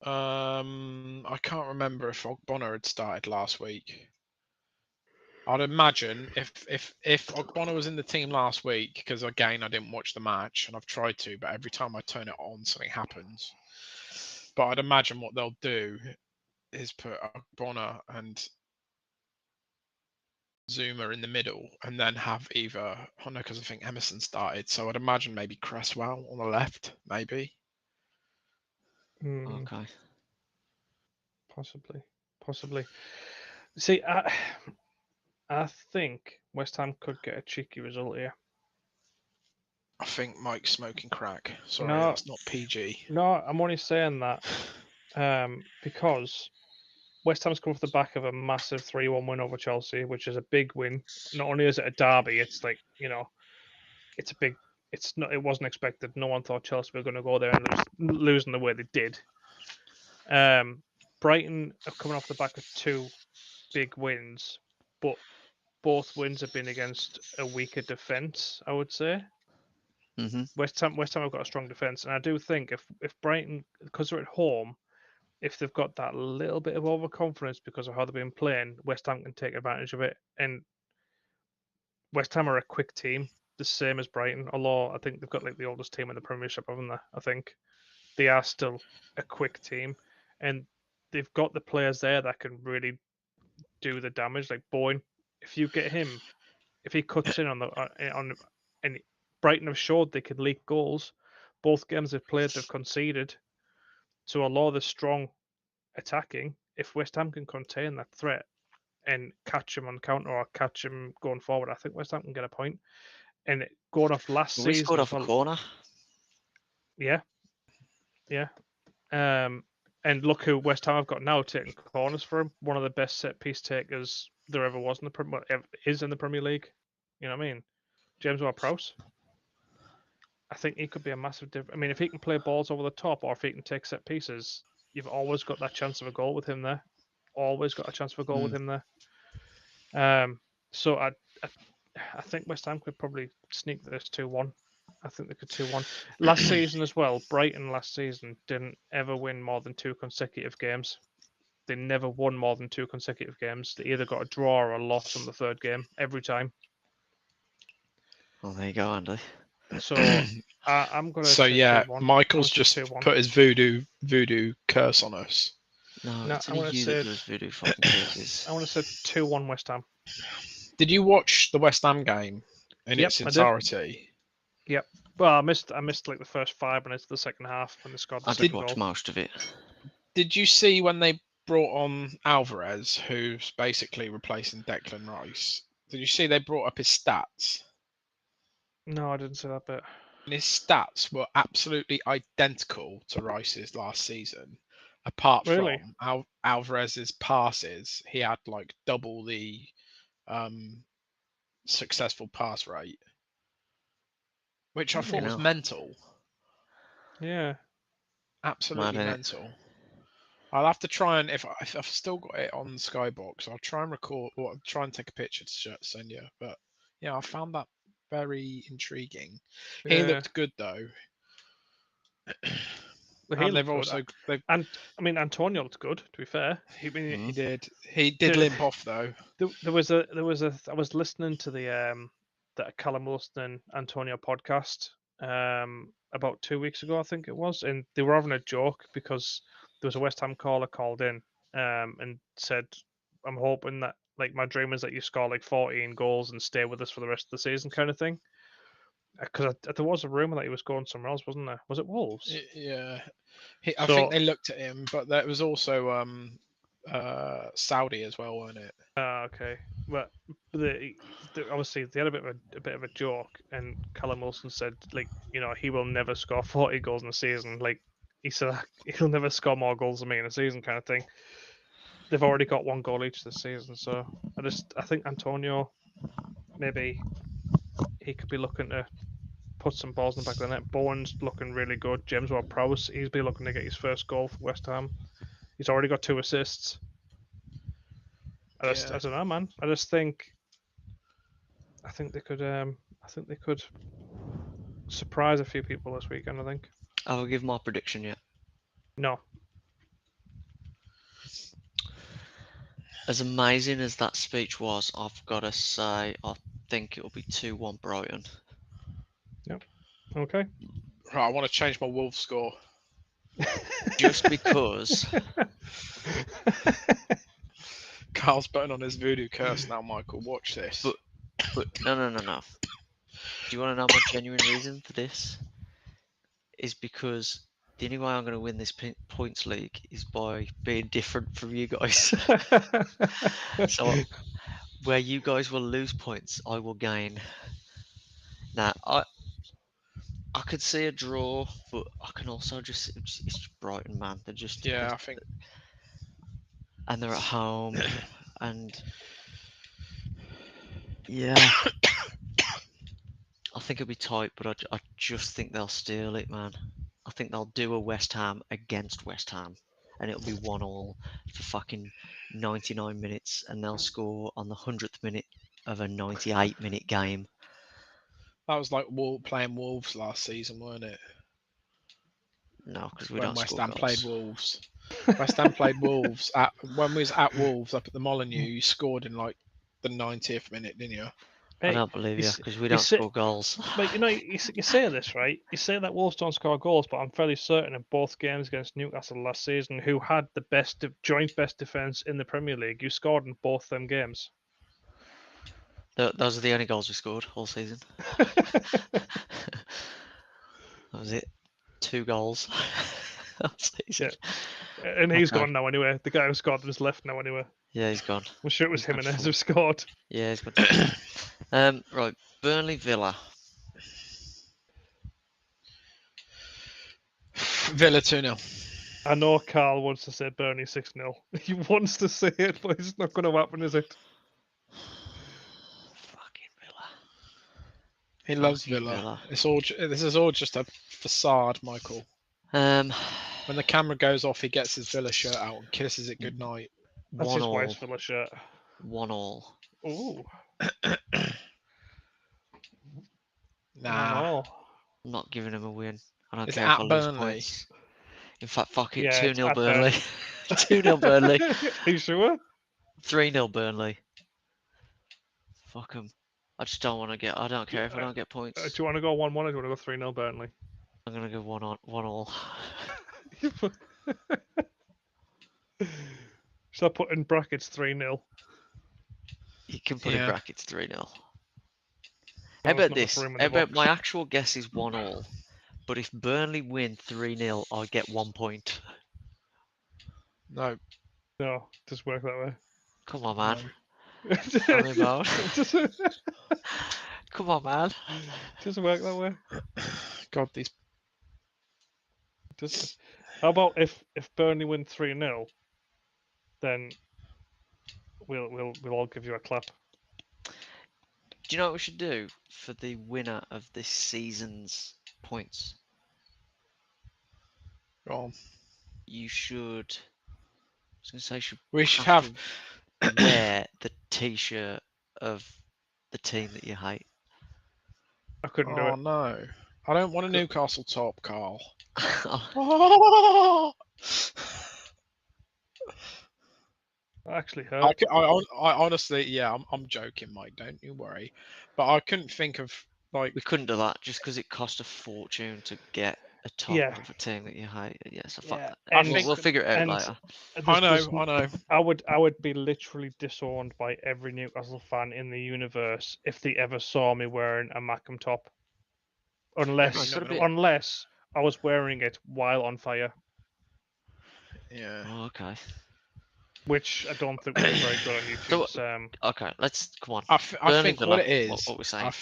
I can't remember if Ogbonna had started last week. I'd imagine if Ogbonna was in the team last week, because again I didn't watch the match and I've tried to, but every time I turn it on something happens. But I'd imagine what they'll do is put Ogbonna and Zuma in the middle, and then have either because I think Emerson started, so I'd imagine maybe Cresswell on the left, maybe.
Okay.
Possibly. See, I think West Ham could get a cheeky result here.
I think Mike's smoking crack. Sorry, that's not PG.
No, I'm only saying that because West Ham's come off the back of a massive 3-1 win over Chelsea, which is a big win. Not only is it a derby, it's like, it's a big. It's not. It wasn't expected. No one thought Chelsea were going to go there and losing the way they did. Brighton are coming off the back of 2 big wins, but both wins have been against a weaker defence, I would say. West Ham have got a strong defence, and I do think if Brighton, because they're at home, if they've got that little bit of overconfidence because of how they've been playing, West Ham can take advantage of it. And West Ham are a quick team, the same as Brighton, although I think they've got like the oldest team in the Premiership, haven't they? I think they are still a quick team, and they've got the players there that can really do the damage. Like Boyne, if you get him, if he cuts in on and Brighton have showed they could leak goals. Both games they've played, they've conceded. So although they're strong attacking, if West Ham can contain that threat and catch him on counter or catch him going forward, I think West Ham can get a point. And going off last season,
we scored off a corner.
Yeah. And look who West Ham have got now taking corners for him. One of the best set piece takers there ever was in the Premier League. You know what I mean? James Ward-Prowse. I think he could be a massive difference. I mean, if he can play balls over the top or if he can take set pieces, you've always got that chance of a goal with him there. Always got a chance of a goal with him there. So I think West Ham could probably sneak this 2-1. I think they could 2-1. Last season as well, Brighton last season didn't ever win more than 2 consecutive games. They never won more than 2 consecutive games. They either got a draw or a loss on the third game every time.
Well, there you go, Andy.
So I'm gonna.
So yeah, Michael's just put his voodoo curse on us.
No, it's only you that does voodoo fucking curses.
I want to say 2-1 West Ham.
Did you watch the West Ham game in its entirety?
Yep. Well, I missed like the first 5 minutes of the second half when they scored the second goal.
I did watch most of it.
Did you see when they brought on Alvarez, who's basically replacing Declan Rice? Did you see they brought up his stats?
No, I didn't see that bit.
And his stats were absolutely identical to Rice's last season. Apart from Alvarez's passes, he had like double the successful pass rate, which I thought was mental.
Yeah,
absolutely mental. I'll have to try and if I've still got it on Skybox, I'll try and record or try and take a picture to send you. But yeah, I found that very intriguing. Yeah. He looked good though.
And they've also and I mean Antonio looked good. To be fair,
he did. He did limp off though.
There was a I was listening to the Callum Wilson and Antonio podcast about 2 weeks ago, I think it was, and they were having a joke because there was a West Ham caller called in and said, "I'm hoping that like my dream is that you score like 14 goals and stay with us for the rest of the season," kind of thing. Because there was a rumor that he was going somewhere else, wasn't there? Was it Wolves?
Yeah, I think they looked at him, but there was also Saudi as well, wasn't it?
Okay. But obviously they had a bit of a joke, and Callum Wilson said, like, he will never score 40 goals in a season. Like he said, he'll never score more goals than me in a season, kind of thing. They've already got 1 goal each this season, so I think Antonio, maybe he could be looking to put some balls in the back of the net. Bowen's looking really good. James Ward-Prowse, he's been looking to get his first goal for West Ham. He's already got 2 assists. I don't know, man. I think they could surprise a few people this weekend, I think.
I will give my prediction yet.
No.
As amazing as that speech was, I've got to say, I think it'll be 2-1 Brighton.
Yep. Okay.
Right, I want to change my Wolves score.
Just because.
Carl's putting on his voodoo curse now, Michael. Watch this.
But no. Do you want to know my genuine reason for this? Is because the only way I'm going to win this points league is by being different from you guys. So where you guys will lose points, I will gain. Now, I could see a draw, but I can also it's just Brighton, man. They're just
I think,
and they're at home, and yeah, I think it'll be tight, but I just think they'll steal it, man. I think they'll do a West Ham against West Ham, and it'll be 1-1 for fucking 99 minutes, and they'll score on the 100th minute of a 98-minute game.
That was like playing Wolves last season, weren't it?
No, because we don't
West
score
Ham
goals.
played Wolves. West Ham played Wolves when we was at Wolves up at the Molineux. You scored in like the 90th minute, didn't you?
I don't believe you because we don't score goals.
But you say this, right? You say that Wolves don't score goals, but I'm fairly certain in both games against Newcastle last season, who had the joint best defence in the Premier League, you scored in both them games.
Those are the only goals we scored all season. That was it. 2 goals.
Yeah. And he's gone now anyway. The guy who scored them has left now anyway.
Yeah, he's gone.
I'm sure it was Jimenez who scored.
Yeah, he's gone. Right, Burnley Villa.
Villa 2-0.
I know Carl wants to say Burnley 6-0. He wants to say it, but it's not going to happen, is it?
Fucking Villa.
He loves Villa. This is all just a facade, Michael. When the camera goes off, he gets his Villa shirt out and kisses it goodnight.
That's his wife's Villa shirt.
1-1.
Ooh.
Nah.
I'm not giving him a win. I don't
Is
care
it
if I
at
lose
Burnley?
points. In fact, fuck it.
Yeah,
2-0 Burnley. 2-0 Burnley.
Are you sure?
3-0 Burnley. Fuck them. I just don't want to get. I don't care if I don't get points.
Do you want to go 1-1 or do you want to go 3-0 Burnley?
I'm gonna go 1-1.
Should I put in brackets 3-0?
You can put in brackets 3-0. How about this? How about my actual guess is 1-1, but if Burnley win 3-0, I get 1 point.
No.
No, just work that way.
Come on, man. Tell me about. Come on, man.
Just work that way.
God, these.
How about if Burnley win 3-0, then we'll all give you a clap.
Do you know what we should do for the winner of this season's points?
Go on.
You should. I was going to say,
we should have
wear the T-shirt of the team that you hate.
I couldn't do it.
Oh no, I don't want a Newcastle top, Carl.
That actually hurt.
I honestly, yeah, I'm joking, Mike. Don't you worry. But I couldn't think of like.
We couldn't do that just because it cost a fortune to get a top of a team that you hate. Yeah, so fuck that. We'll figure it out later.
I know.
I would be literally disowned by every Newcastle fan in the universe if they ever saw me wearing a Mackem top, unless I was wearing it while on fire.
Yeah.
Oh, okay.
Which I don't think was very good on YouTube.
So, okay, let's come on.
I think what it is.
What we're saying.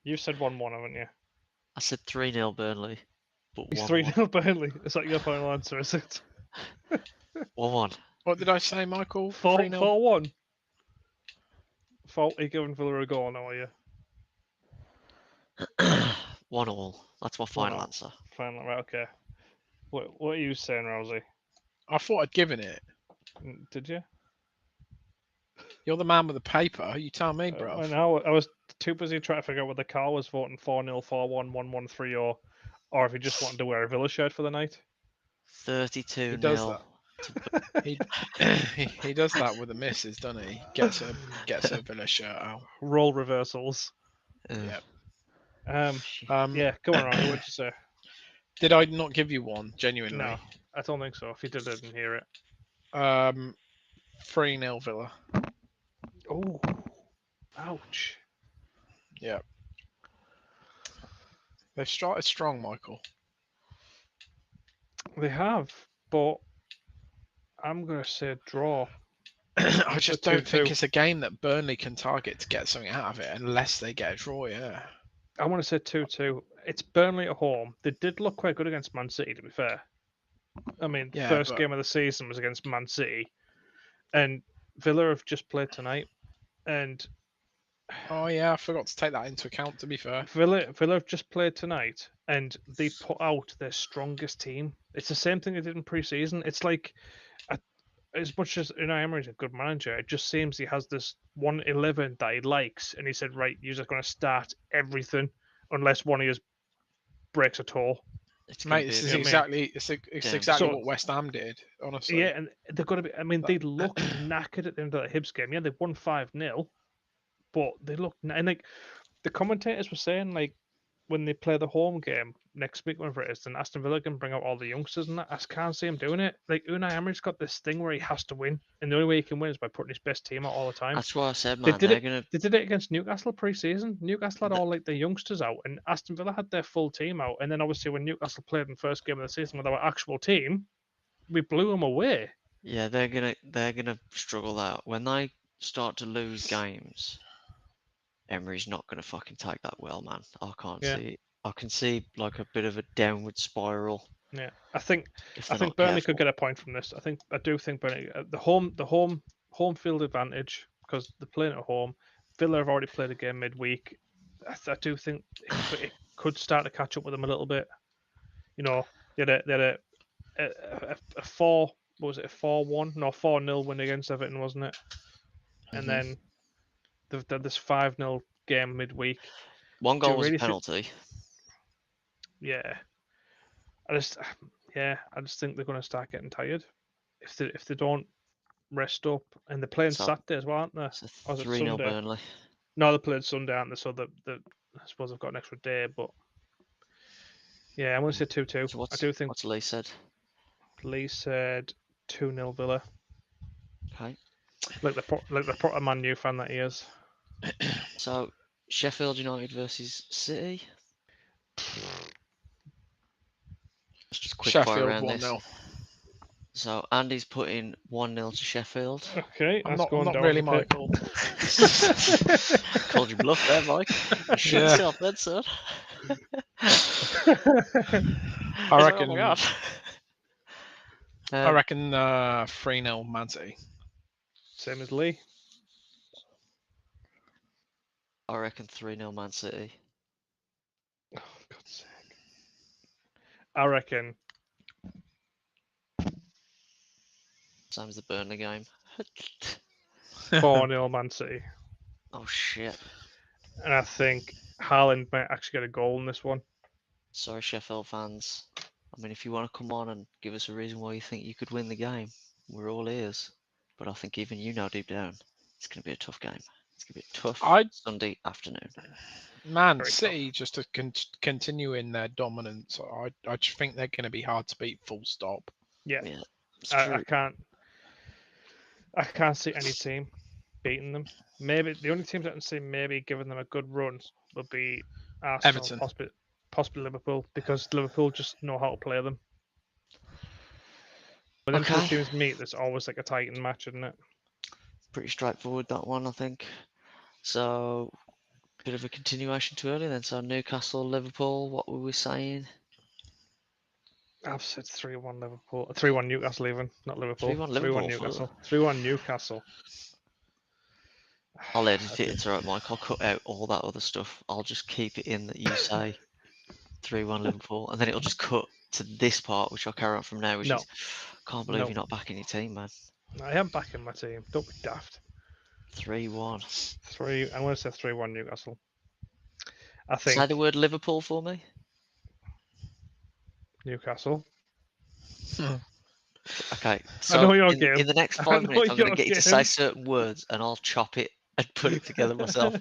You said 1-1, haven't you?
I said 3-0 Burnley. But
it's 3-0 Burnley. Is that your final answer? Is it?
1-1.
What did I say, Michael?
4-1. Are you giving Villa a goal now, are you?
1-1. That's my final answer.
Final, right? Okay. What are you saying, Rosie?
I thought I'd given it.
Did you?
You're the man with the paper. You tell me, bro.
I was too busy trying to figure out whether Carl was voting 4-0, 4-1, 1-1, 3-0, or if he just wanted to wear a Villa shirt for the night.
32-0.
He does that. he does that with the misses, doesn't he? Gets a Villa shirt out.
Role reversals.
Yeah.
Yeah. Go on, Rosie. What'd you say?
Did I not give you one? Genuinely?
No, I don't think so. If you did, I didn't hear it.
3-0 Villa.
Oh, ouch.
Yeah. They've started strong, Michael.
They have, but I'm going to say draw.
I just don't think it's a game that Burnley can target to get something out of it unless they get a draw, yeah.
I want to say 2-2. It's Burnley at home. They did look quite good against Man City, to be fair. I mean, first game of the season was against Man City. And Villa have just played tonight. And
oh yeah, I forgot to take that into account, to be fair.
Villa have just played tonight and they put out their strongest team. It's the same thing they did in pre-season. It's like, as much as Unai Emery's a good manager, it just seems he has this 1-11 that he likes, and he said, right, you're just going to start everything unless one of you breaks a toe.
Mate, this is exactly what West Ham did, honestly.
Yeah, and they're going to be. I mean, they looked knackered at the end of the Hibs game. Yeah, they won 5-0, but they looked, and like the commentators were saying, like when they play the home game next week, whenever it is, then Aston Villa can bring out all the youngsters and that. I can't see him doing it. Like Unai Emery's got this thing where he has to win, and the only way he can win is by putting his best team out all the time.
That's what I said, man.
They did it against Newcastle pre-season. Newcastle had all like the youngsters out, and Aston Villa had their full team out. And then obviously when Newcastle played in the first game of the season with our actual team, we blew them away.
Yeah, they're gonna struggle out when they start to lose games. Emery's not gonna fucking take that well, man. I can't see it. I can see like a bit of a downward spiral.
Yeah, I think Burnley could get a point from this. I do think Burnley the home field advantage because they're playing at home. Villa have already played a game midweek. I do think it could start to catch up with them a little bit. You know, they had a 4. What was it? A 4-1? No, 4-0 win against Everton, wasn't it? And then they've done this 5-0 game midweek.
One goal was a penalty.
Yeah. I just think they're going to start getting tired if they don't rest up. And they're playing Saturday as well, aren't they?
It's a 3-0 Burnley.
No, they're playing Sunday, aren't they? So I suppose they've got an extra day. But yeah, I'm going to say 2-2.
So
I do think.
What's Lee said?
Lee said 2-0 Villa.
Okay.
Like the proper Man U fan that he is.
So Sheffield United versus City. Let's just quick fire around this. So Andy's putting 1-0 to Sheffield.
Okay,
I'm
that's
not
going down
really
the pit.
Michael.
Called you bluff there, Mike. You shut
Yeah.
yourself then, son.
I reckon.
Oh my god.
I reckon 3-0 Man City.
Same as Lee.
I reckon 3-0 Man City.
Oh, God's sake. I reckon.
Same as the Burnley game.
4-0 Man City.
Oh shit.
And I think Haaland might actually get a goal in this one.
Sorry, Sheffield fans. I mean, if you want to come on and give us a reason why you think you could win the game, we're all ears. But I think even you know deep down, it's going to be a tough game. It's going to be a tough Sunday afternoon.
Man
Very
City, just to continue in their dominance, I just think they're going to be hard to beat. Full stop.
Yeah,
it's true.
I can't see any team beating them. Maybe the only teams I can see maybe giving them a good run would be Arsenal,
Everton.
possibly Liverpool, because Liverpool just know how to play them. But then two teams meet, there's always like a Titan match, isn't it?
Pretty straightforward, that one, I think. So, bit of a continuation too early then. So, Newcastle, Liverpool, what were we saying?
I've said 3-1 Liverpool. 3-1 Newcastle even, not Liverpool.
3-1 Liverpool.
3-1 Newcastle. 3-1 Newcastle.
I'll edit it, it's alright, Mike. I'll cut out all that other stuff. I'll just keep it in that you say 3-1 Liverpool, and then it'll just cut to this part, which I'll carry on from now, which is, can't believe you're not backing your team, man.
I am backing my team. Don't be daft.
3-1.
I'm going to say 3-1 Newcastle. I think.
Say the word Liverpool for me.
Newcastle.
Okay, so
I know your
in,
game.
in the next 5 minutes, I'm going to get you to say certain words, and I'll chop it and put it together myself.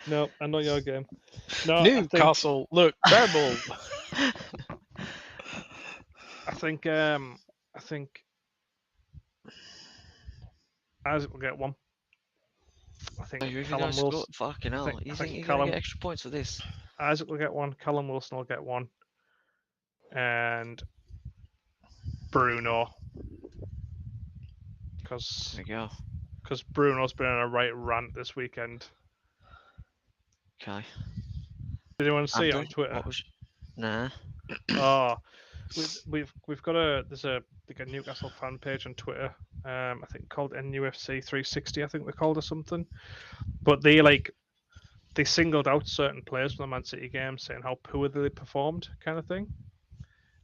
No, I know your game. No,
Newcastle, look terrible.
I think Isaac will get one. I think Callum Wilson.
Fucking hell! You think you're going to get extra points for this?
Isaac will get one. Callum Wilson will get one. And Bruno. Because Bruno's been on a right rant this weekend.
Okay.
Did anyone see it on Twitter?
Nah.
Oh, we've got there's a Newcastle fan page on Twitter. I think called NUFC 360. I think they're called or something. But they singled out certain players from the Man City game, saying how poorly they performed, kind of thing.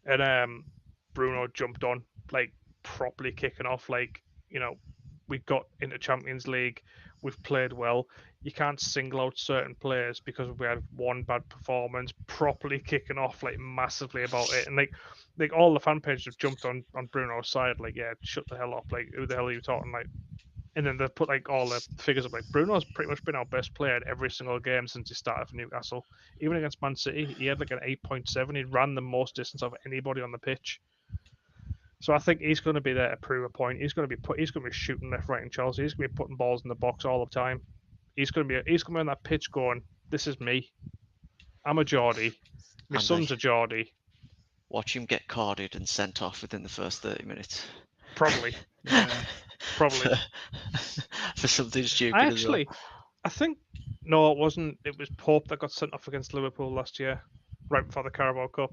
And Bruno jumped on, like properly kicking off, like, you know, we got into Champions League, we've played well. You can't single out certain players because we had one bad performance, properly kicking off like massively about it. And like all the fan pages have jumped on Bruno's side, like, yeah, shut the hell up, like, who the hell are you talking, like? And then they've put like all the figures up, like, Bruno's pretty much been our best player in every single game since he started for Newcastle. Even against Man City, he had like an 8.7. He ran the most distance of anybody on the pitch. So I think he's going to be there to prove a point. He's going to be shooting left, right, and Chelsea. He's going to be putting balls in the box all the time. He's going to be on that pitch going, "This is me. I'm a Geordie. My son's a Geordie."
Watch him get carded and sent off within the first 30 minutes.
Probably. Yeah. Probably.
For something stupid.
Actually, I think no, it wasn't. It was Pope that got sent off against Liverpool last year, right before the Carabao Cup.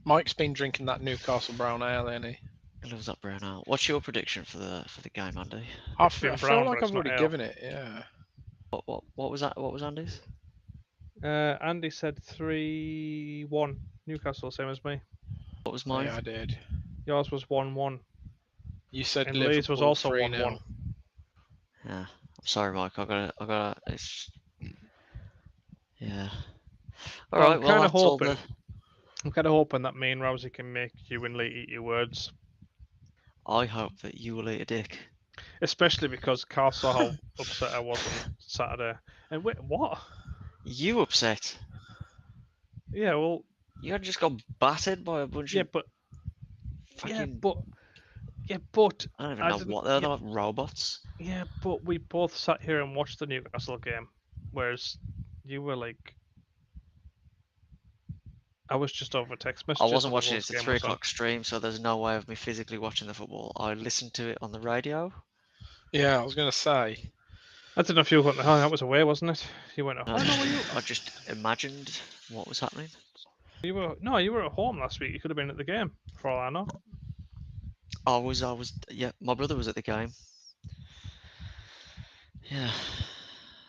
Mike's been drinking that Newcastle brown ale, ain't he?
He loves that brown ale. What's your prediction for the game, Andy?
I feel like I've already given it. Yeah.
What was that? What was Andy's?
Andy said 3-1 Newcastle, same as me.
What was mine?
Yeah, I did.
Yours was 1-1.
You said
and
Liverpool
Leeds was also
3-0.
Yeah, I'm sorry, Mike. I got. It's yeah. All right.
I'm kind of hoping. I'm kind of hoping that me and Rousey can make you and Lee eat your words.
I hope that you will eat a dick.
Especially because Carl saw how upset I was on Saturday. And wait, what?
You upset?
Yeah, well...
You had just got battered by a bunch of...
Fucking... Yeah, but...
I don't even know what they're like, robots.
Yeah, but we both sat here and watched the Newcastle game. Whereas you were like... I was just over text messages.
I wasn't watching it. It's a 3 o'clock stream, so there's no way of me physically watching the football. I listened to it on the radio.
Yeah, I was going to say.
I don't know if you went. Oh, that was away, wasn't it? You went.
No, I just imagined what was happening.
You were at home last week. You could have been at the game, for all I know.
I was. Yeah, my brother was at the game. Yeah.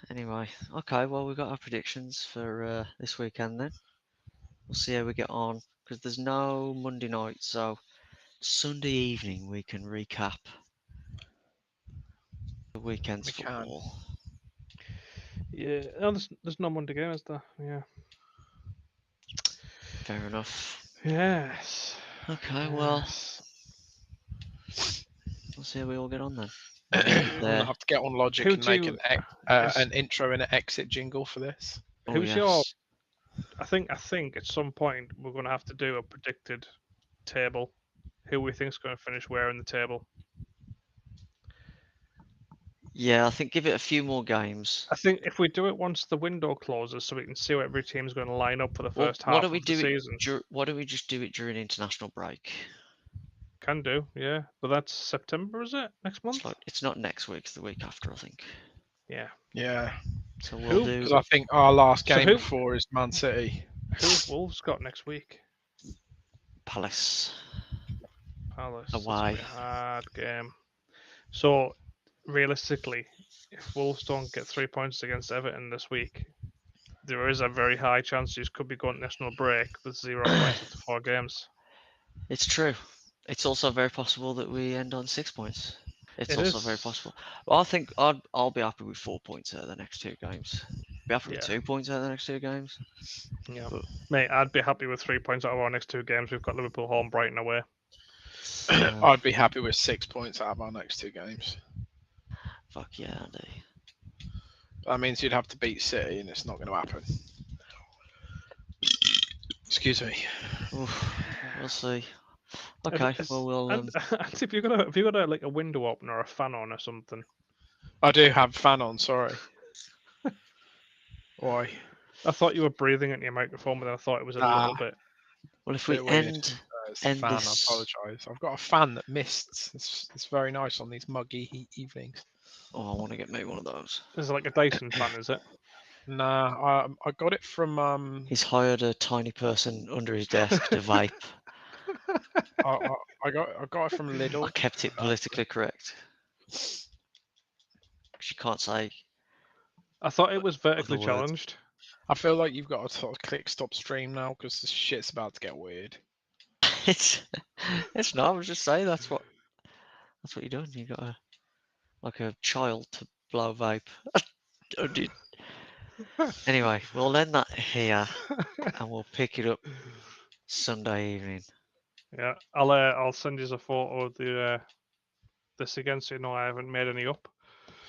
Anyway, okay. Well, we've got our predictions for this weekend then. We'll see how we get on because there's no Monday night, so Sunday evening we can recap the weekend's football.
Yeah, no, there's no Monday game, is there? Yeah.
Fair enough.
Yes.
Okay, well, we'll see how we all get on then.
I'm gonna have to get on Logic and make an intro and an exit jingle for this.
Who's your? I think at some point we're going to have to do a predicted table. Who we think is going to finish where in the table?
Yeah, I think give it a few more games.
I think if we do it once the window closes, so we can see what every team's going to line up for the first half of the season.
Why don't we just do it during international break?
Can do, yeah. But that's September, is it? Next month?
It's not next week, it's the week after, I think.
Yeah.
Yeah.
So we'll do.
Because I think our last game before is Man City.
Who's Wolves got next week?
Palace.
Away.
That's
a hard game. So, realistically, if Wolves don't get 3 points against Everton this week, there is a very high chance you could be going to national break with 0 points after 4 games.
It's true. It's also very possible that we end on 6 points. It's also very possible. Well, I think I'll be happy with 4 points out of the next 2 games. Be happy with 2 points out of the next 2 games.
Yeah, mate, I'd be happy with 3 points out of our next 2 games. We've got Liverpool home, Brighton away.
I'd be happy with 6 points out of our next 2 games.
Fuck yeah, Andy.
That means you'd have to beat City, and it's not going to happen. Excuse me.
Oof, we'll see. Okay, well we'll.
Have you got a window open or a fan on or something?
I do have a fan on. Sorry. Why?
I thought you were breathing into your microphone, but then I thought it was a little bit.
Well, if we end
this,
I
apologise. I've got a fan that mists. It's very nice on these muggy evenings.
Oh, I want to get me one of those.
Is it like a Dyson fan? Is it?
Nah, I got it from.
He's hired a tiny person under his desk to vape.
I got it from Lidl.
I kept it politically correct. Because you can't say.
I thought it was vertically challenged.
I feel like you've got to sort of click stop stream now because this shit's about to get weird.
It's not. I was just saying that's what you're doing. You got like a child to blow vape. Oh, dude. Anyway, we'll end that here, and we'll pick it up Sunday evening.
Yeah, I'll send you a photo of this again, so you know I haven't made any up.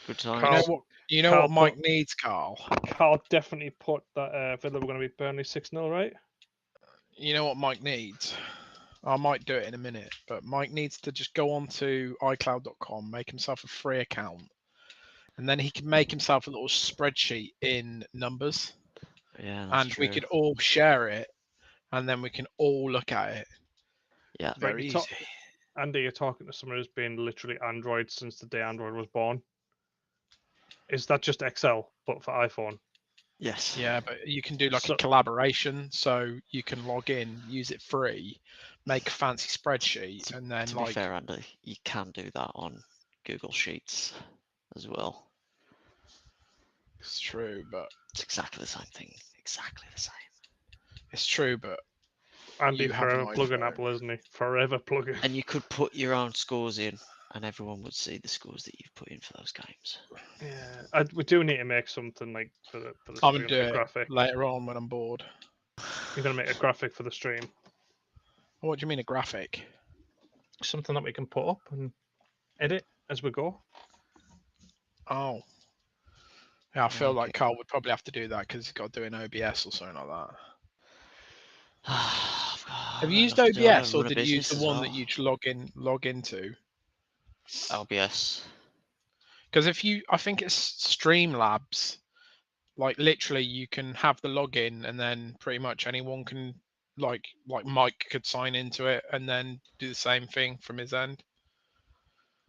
Good time.
You know what Mike needs, Carl?
Carl definitely put that Villa were going to be Burnley 6-0, right?
You know what Mike needs? I might do it in a minute, but Mike needs to just go on to iCloud.com, make himself a free account, and then he can make himself a little spreadsheet in Numbers.
Yeah,
and
true.
We could all share it, and then we can all look at it.
Yeah,
very easy.
Andy, you're talking to someone who's been literally Android since the day Android was born. Is that just Excel, but for iPhone?
Yes.
Yeah, but you can do like a collaboration, so you can log in, use it free, make a fancy spreadsheet, and then
to be fair, Andy, you can do that on Google Sheets as well.
It's true, but
it's exactly the same thing. Exactly the same.
It's true, but
Andy forever plugging Apple, isn't he? Forever plugging.
And you could put your own scores in, and everyone would see the scores that you've put in for those games.
Yeah, we do need to make something like for the
I'm gonna do it graphic later on when I'm bored.
You're gonna make a graphic for the stream.
What do you mean a graphic?
Something that we can put up and edit as we go.
Oh. Yeah, I feel like Carl would probably have to do that because he's got to do an OBS or something like that. Have you used OBS or did you use the one that you log into?
OBS.
Because I think it's Streamlabs. Like literally, you can have the login, and then pretty much anyone can like Mike could sign into it and then do the same thing from his end.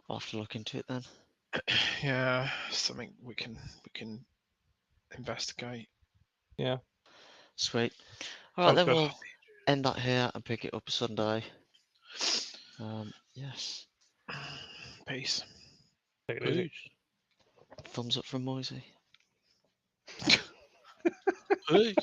I'll have to look into it then.
Yeah, something we can investigate.
Yeah.
Sweet. All right, then we'll end that here and pick it up Sunday. Yes.
Peace.
Take it easy.
Thumbs up from Moisey.
Peace.